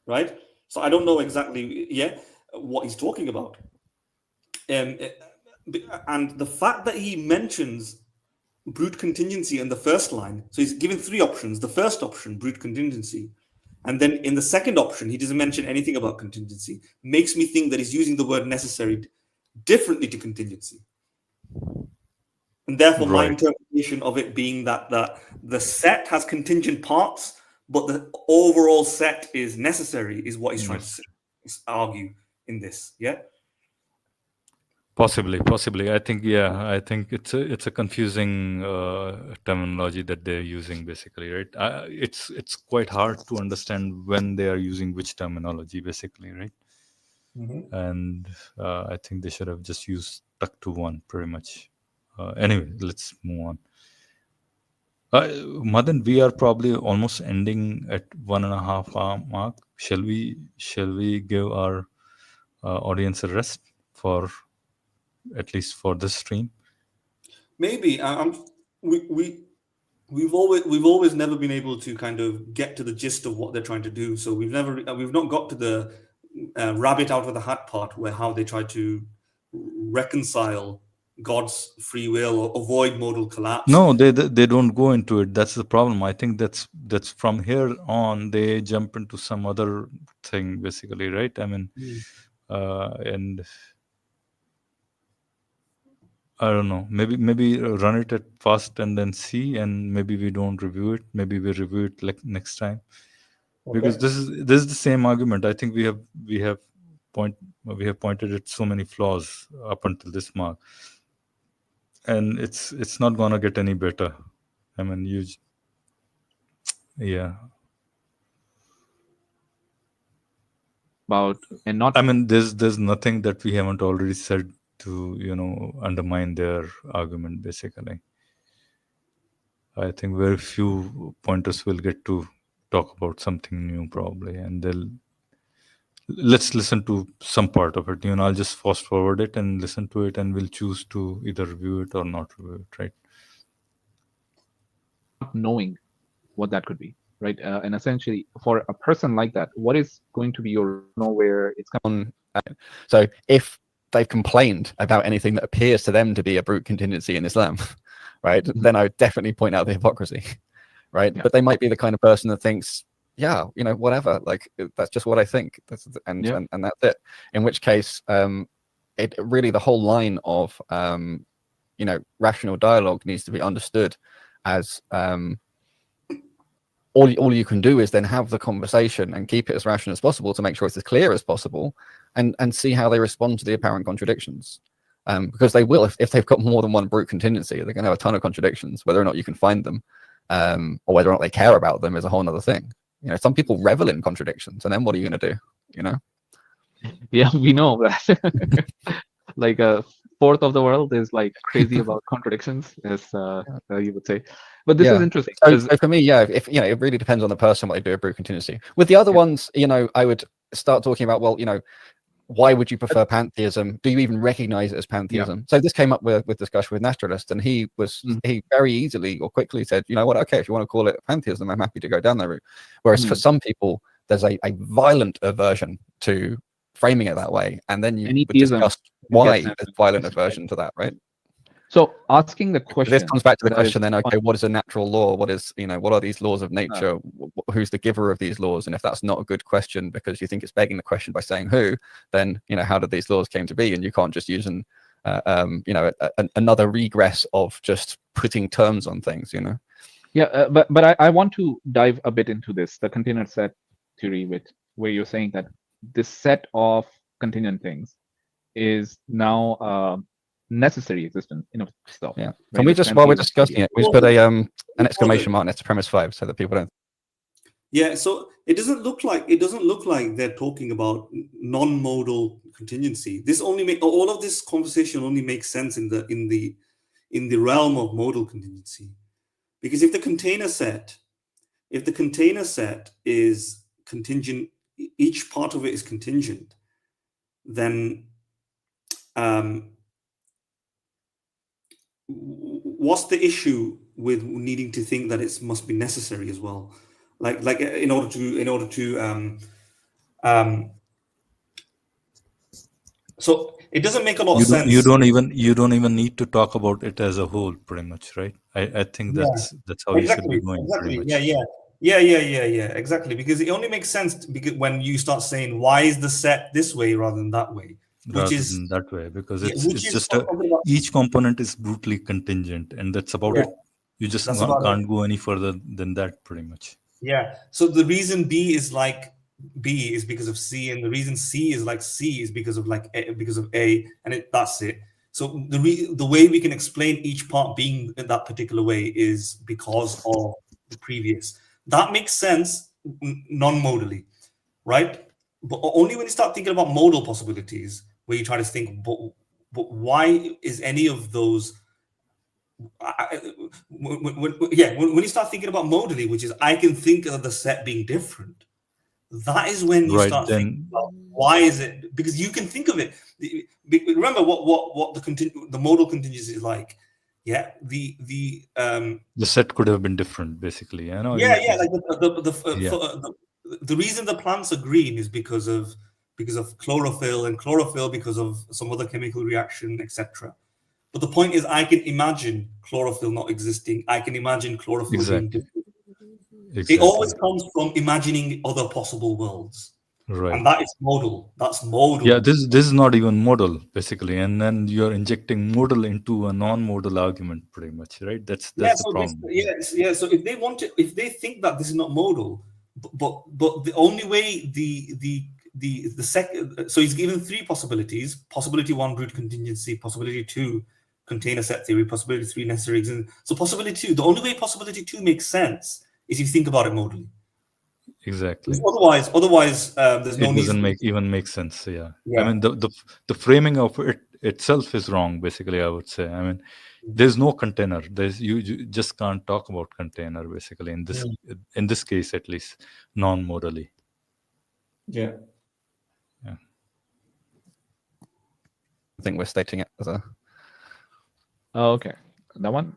right? So I don't know exactly, what he's talking about. And the fact that he mentions brute contingency in the first line, so he's given three options. The first option, brute contingency, and then in the second option, he doesn't mention anything about contingency, makes me think that he's using the word necessary differently to contingency. And therefore, my interpretation of it being that the set has contingent parts, but the overall set is necessary, is what he's trying to argue in this. Yeah. Possibly. I think it's a confusing terminology that they're using, basically, right? It's quite hard to understand when they are using which terminology, basically, right? And I think they should have just used stuck to one, pretty much. Anyway, let's move on. Madan, we are probably almost ending at 1.5 hour mark. Shall we give our audience a rest for at least for this stream? Maybe we've always never been able to kind of get to the gist of what they're trying to do. So we've not got to the rabbit out of the hat part, where how they try to reconcile God's free will or avoid modal collapse. No, they don't go into it. That's the problem. I think that's from here on they jump into some other thing, basically, right? I mean, and I don't know. Maybe run it at fast and then see, and maybe we don't review it. Maybe we review it like next time, because this is the same argument. I think we have pointed at so many flaws up until this mark, and it's not gonna get any better. I mean, I mean, there's nothing that we haven't already said to undermine their argument, basically. I think very few pointers will get to talk about something new, probably, and let's listen to some part of it. I'll just fast forward it and listen to it, and we'll choose to either review it or not review it, right? Not knowing what that could be, right? And essentially, for a person like that, what is going to be your where it's coming? So if they've complained about anything that appears to them to be a brute contingency in Islam, right, then I would definitely point out the hypocrisy, right? Yeah. But they might be the kind of person that thinks, yeah, whatever, like that's just what I think, and that's it. In which case, it really, the whole line of rational dialogue needs to be understood as all you can do is then have the conversation and keep it as rational as possible to make sure it's as clear as possible, and see how they respond to the apparent contradictions. Because they will, if they've got more than one brute contingency, they're going to have a ton of contradictions. Whether or not you can find them, or whether or not they care about them, is a whole other thing. Some people revel in contradictions, and then what are you going to do? Yeah, we know that. Like a fourth of the world is like crazy about contradictions, as you would say. But this is interesting. So for me, if it really depends on the person what they do a brute contingency. With the other ones, I would start talking about, well, why would you prefer pantheism? Do you even recognize it as pantheism? So this came up with discussion with Naturalist, and he very easily or quickly said, you know what, okay, if you want to call it pantheism, I'm happy to go down that route. Whereas for some people, there's a violent aversion to framing it that way, and then you would discuss why there's violent aversion to that, right? So asking the question, this comes back to the question then, okay, what is a natural law? What is, what are these laws of nature? Who's the giver of these laws? And if that's not a good question because you think it's begging the question by saying who, then, how did these laws came to be? And you can't just use another regress of just putting terms on things, Yeah, but I want to dive a bit into this, the container set theory, where you're saying that this set of contingent things is now necessary existence in itself. Yeah. Can we just, while we're discussing it, we just put an exclamation mark next to premise 5 so that people don't. Yeah. So it doesn't look like they're talking about non-modal contingency. This all of this conversation only makes sense in the realm of modal contingency, because if the container set is contingent, each part of it is contingent, then what's the issue with needing to think that it must be necessary as well? Like in order to so it doesn't make a lot of sense. You don't even need to talk about it as a whole, pretty much, right? I think that's how you should be going. Exactly. Yeah. Exactly, because it only makes sense when you start saying, why is the set this way rather than that way? That way, because it's just each component is brutally contingent, and that's about it. You just can't go any further than that, pretty much. Yeah. So the reason B is like B is because of C, and the reason C is like C is because of like A, because of A, and that's it. So the way we can explain each part being in that particular way is because of the previous. That makes sense non-modally, right? But only when you start thinking about modal possibilities, where you try to think, but why is any of those when you start thinking about modally, which is I can think of the set being different, that is when you Right, start thinking then about why is it, because you can think of it. Remember what the modal contingency is like. Yeah, the set could have been different, basically. I know. yeah, like Yeah, the reason the plants are green is because of chlorophyll, and chlorophyll because of some other chemical reaction, etc. But the point is, I can imagine chlorophyll not existing. I can imagine chlorophyll being exactly, different. It always exactly. comes from imagining other possible worlds. Right. And that is modal. That's Yeah, modal. this is not even modal, basically, and then you're injecting modal into a non-modal argument, pretty much, right? Yeah, That's the so this, problem. yeah. So if they want to, if they think that this is not modal, but the only way the second, so he's given three possibilities: possibility one, root contingency; possibility two, container set theory; possibility three, necessary existence. So possibility two, the only way possibility two makes sense is if you think about it modally. Exactly. Because otherwise, there's no It need doesn't for. make sense. Yeah. I Yeah. mean, the framing of it itself is wrong, basically, I would say. I mean, there's no container. You just can't talk about container, basically, in this case, at least, non-modally. Yeah. Yeah. I think we're stating it as a Oh, okay. That one?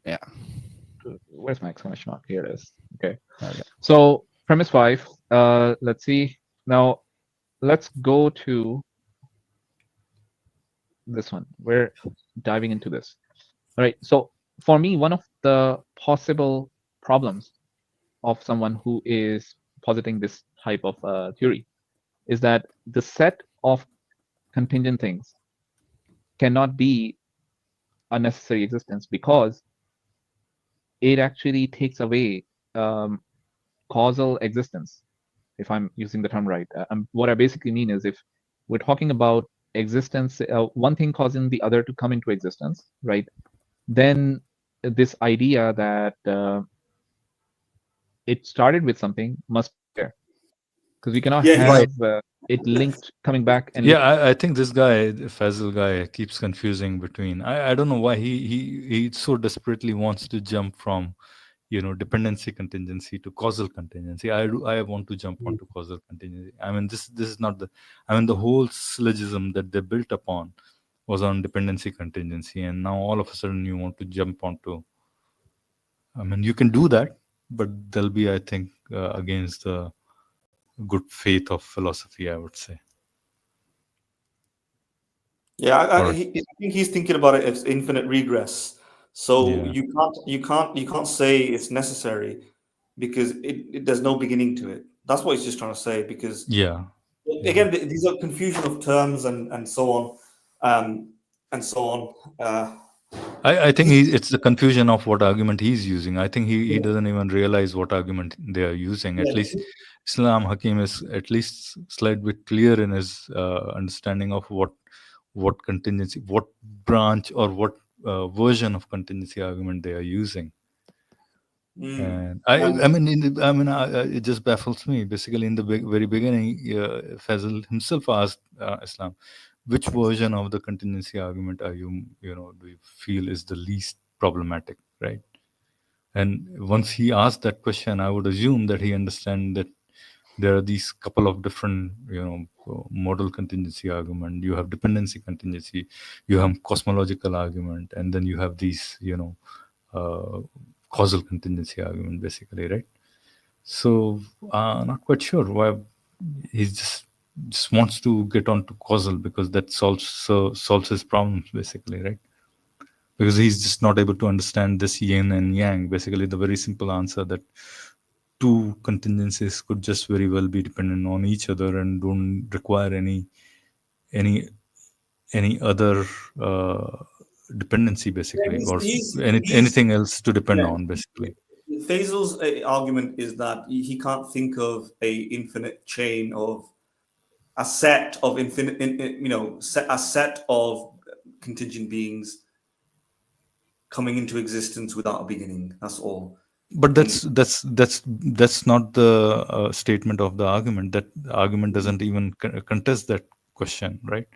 yeah. Where's my exclamation mark? Here it is. Okay. There we go. So premise 5. Let's see. Now let's go to this one. We're diving into this. All right. So for me, one of the possible problems of someone who is positing this type of theory is that the set of contingent things cannot be a necessary existence, because it actually takes away causal existence, if I'm using the term right. What I basically mean is, if we're talking about existence, one thing causing the other to come into existence, right? Then this idea that it started with something must be there, because we cannot Yeah. have it linked coming back and Yeah, I think this guy, the Fazil guy, keeps confusing between. I don't know why he so desperately wants to jump from, dependency contingency to causal contingency. I want to jump onto causal contingency. I mean, this is not the. I mean, the whole syllogism that they built upon was on dependency contingency, and now all of a sudden you want to jump onto. I mean, you can do that, but they'll be, I think, against the good faith of philosophy, I would say. Yeah, Or I think he's thinking about it as infinite regress. So yeah, you can't say it's necessary because there's no beginning to it. That's what he's just trying to say. Because yeah. again, these are confusion of terms and so on, and so on. I think it's the confusion of what argument he's using. I think he doesn't even realize what argument they are using. At least Islam Hakim is at least slight bit clear in his understanding of what contingency, what branch or what version of contingency argument they are using. And it just baffles me. Basically, in the very beginning, Fazil himself asked Islam, which version of the contingency argument are you do you feel is the least problematic, right? And once he asked that question, I would assume that he understands that there are these couple of different model contingency argument. You have dependency contingency, you have cosmological argument, and then you have these causal contingency argument, basically, right? So not quite sure why he just wants to get onto causal, because that solves his problems, basically, right? Because he's just not able to understand this yin and yang, basically the very simple answer that two contingencies could just very well be dependent on each other and don't require any other dependency, basically, or anything else to depend on, basically. Faisal's argument is that he can't think of a infinite chain of a set of infinite, a set of contingent beings coming into existence without a beginning. That's all. But that's not the statement of the argument. That argument doesn't even contest that question, right?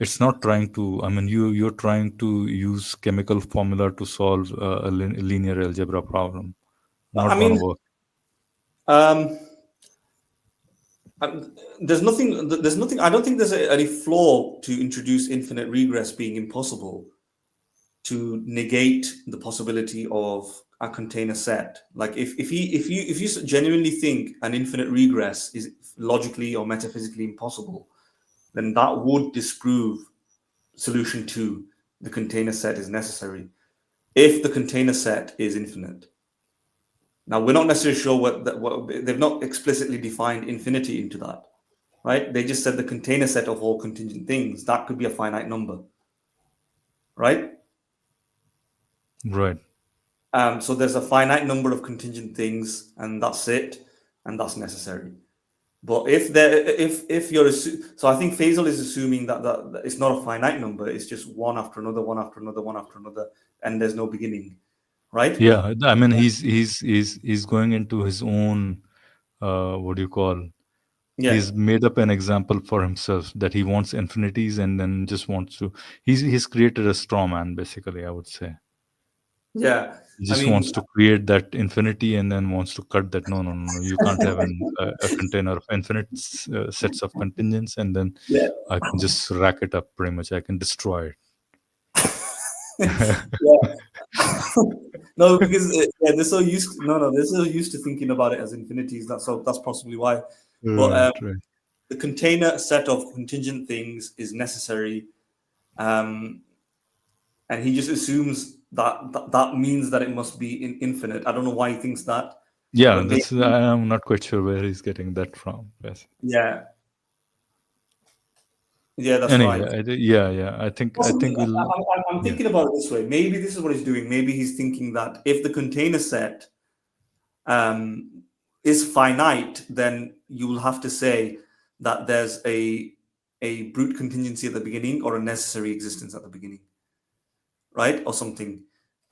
It's not trying to. I mean, you're trying to use chemical formula to solve a linear algebra problem. Not I mean, gonna work. There's nothing. I don't think there's any flaw to introduce infinite regress being impossible to negate the possibility of a container set. Like if you genuinely think an infinite regress is logically or metaphysically impossible, then that would disprove solution 2, the container set is necessary, if the container set is infinite. Now, we're not necessarily sure what they've not explicitly defined infinity into that, right? They just said the container set of all contingent things. That could be a finite number, right? Right. So there's a finite number of contingent things, and that's it, and that's necessary. But if you're so I think Faisal is assuming that it's not a finite number. It's just one after another, one after another, one after another, and there's no beginning, right? Yeah. I mean, he's going into his own what do you call? Yeah. He's made up an example for himself that he wants infinities and then just wants to. He's created a straw man, basically. I would say. Yeah. He just wants to create that infinity and then wants to cut that. No. You can't have a container of infinite sets of contingents, and then I can just rack it up pretty much. I can destroy it. No, because they're so used. They're so used to thinking about it as infinities. That's possibly why. But Right. the container set of contingent things is necessary, and he just assumes that means that it must be infinite. I don't know why he thinks that. Yeah, I'm not quite sure where he's getting that from. Yes. Yeah. Yeah, that's anyway, right. I think we'll. I'm thinking about it this way. Maybe this is what he's doing. Maybe he's thinking that if the container set is finite, then you will have to say that there's a brute contingency at the beginning or a necessary existence at the beginning, right? Or something.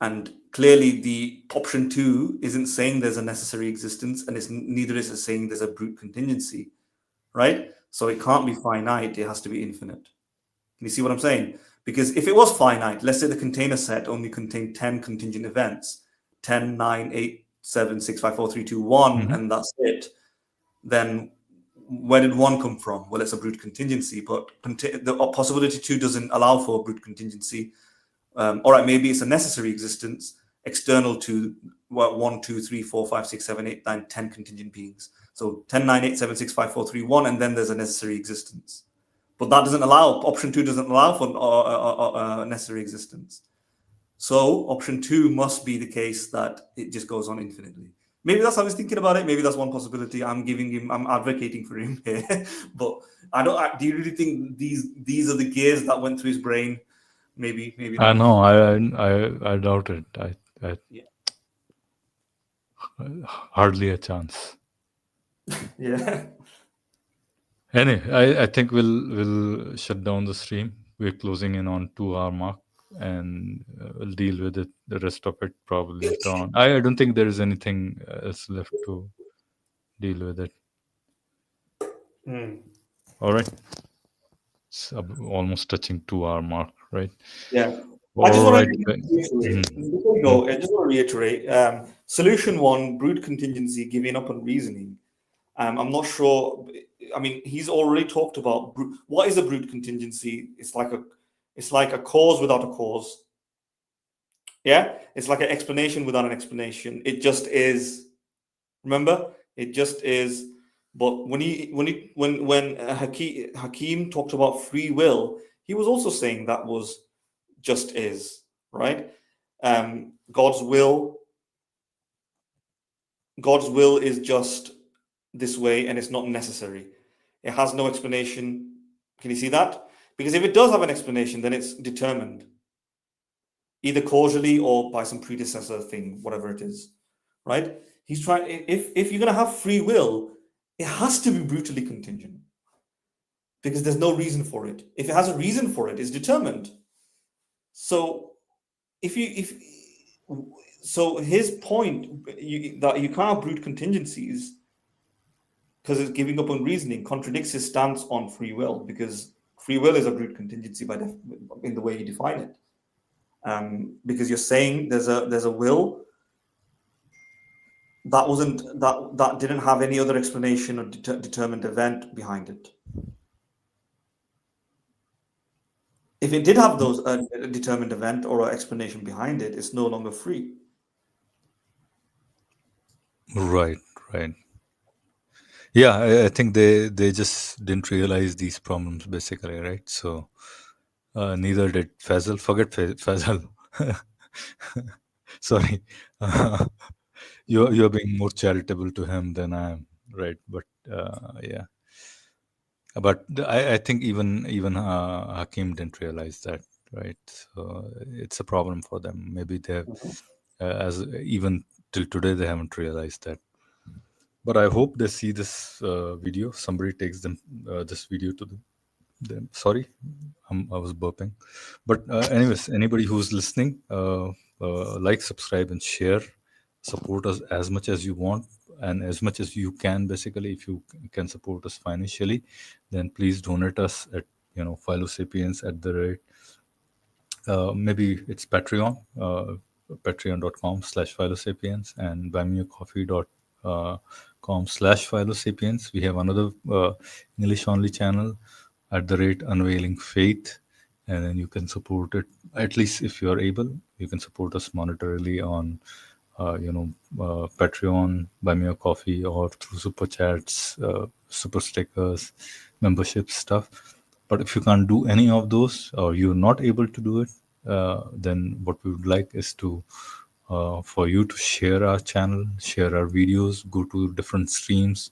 And clearly the option 2 isn't saying there's a necessary existence, and neither is it saying there's a brute contingency, right? So it can't be finite, it has to be infinite. Can you see what I'm saying? Because if it was finite, let's say the container set only contained 10 contingent events, 10, 9, 8, 7, 6, 5, 4, 3, 2, 1, and that's it, then where did 1 come from? Well, it's a brute contingency, but the possibility 2 doesn't allow for a brute contingency. All right, maybe it's a necessary existence external to 1, 2, 3, 4, 5, 6, 7, 8, 9, 10 contingent beings. So 10, 9, 8, 7, 6, 5, 4, 3, 1, and then there's a necessary existence. But that doesn't allow, option 2 doesn't allow for necessary existence. So option 2 must be the case that it just goes on infinitely. Maybe that's how he's thinking about it. Maybe that's one possibility. I'm advocating for him here. But do you really think these are the gears that went through his brain? Maybe not. I know. I doubt it. Hardly a chance. Yeah. Anyway, I think we'll shut down the stream. We're closing in on 2-hour mark, and we'll deal with it. The rest of it probably later on. I don't think there is anything else left to deal with it. All right. It's almost touching 2-hour mark, right? Yeah. All I just want right. Before we go, I just want to reiterate. Solution 1, brute contingency, giving up on reasoning. I'm not sure. I mean, he's already talked about what is a brute contingency. It's like a cause without a cause. Yeah, it's like an explanation without an explanation. It just is. Remember, it just is. But when Hakim talked about free will, he was also saying that was just is, right? God's will is just this way, and it's not necessary. It has no explanation. Can you see that? Because if it does have an explanation, then it's determined. either causally or by some predecessor thing, whatever it is, right? He's trying, if you're going to have free will, it has to be brutally contingent because there's no reason for it. If it has a reason for it, it's determined. So so his point that you can't have brute contingencies because it's giving up on reasoning contradicts his stance on free will, because free will is a brute contingency in the way you define it. Because you're saying there's a will that didn't have any other explanation or determined event behind it. If it did have those a determined event or an explanation behind it, it's no longer free. Right. Yeah, I think they just didn't realize these problems basically, right? So neither did Faisal. Forget Faisal. Sorry, you're being more charitable to him than I am, right? But yeah, but I think even Hakim didn't realize that, right? So it's a problem for them. Maybe they as even till today they haven't realized that. But I hope they see this video. Somebody takes them this video to them. Sorry, I was burping. But anyways, anybody who's listening, like, subscribe, and share. Support us as much as you want and as much as you can. Basically, if you can support us financially, then please donate us at Philosapiens at the rate. Maybe it's Patreon, patreon.com/Philosapiens and buymeacoffee.com/Philosapiens. We have another English only channel at the rate Unveiling Faith, and then you can support it, at least if you are able. You can support us monetarily on Patreon, Buy Me a Coffee, or through super chats, super stickers, membership stuff. But if you can't do any of those, or you're not able to do it, then what we would like is to for you to share our channel, share our videos, go to different streams,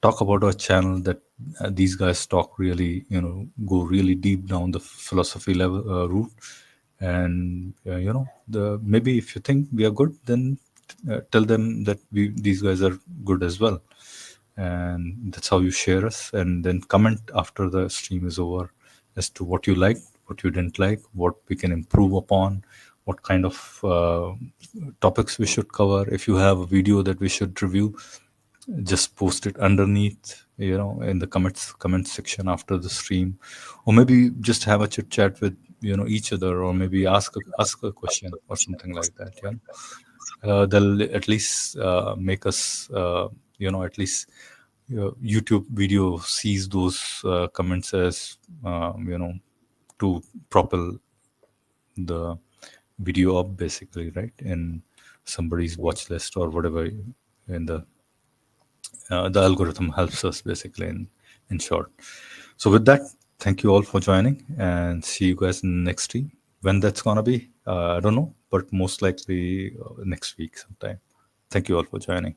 talk about our channel, that these guys talk really, go really deep down the philosophy level route. And maybe if you think we are good, then tell them that these guys are good as well. And that's how you share us. And then comment after the stream is over as to what you liked, what you didn't like, what we can improve upon, what kind of topics we should cover. If you have a video that we should review, just post it underneath, in the comment section after the stream. Or maybe just have a chit chat with each other, or maybe ask a question or something like that. They'll at least make us at least YouTube video sees those comments as to propel the video up, basically, right, in somebody's watch list or whatever. In the algorithm helps us, basically, in short. So with that, thank you all for joining, and see you guys in the next stream. When that's gonna be, I don't know, but most likely next week sometime. Thank you all for joining.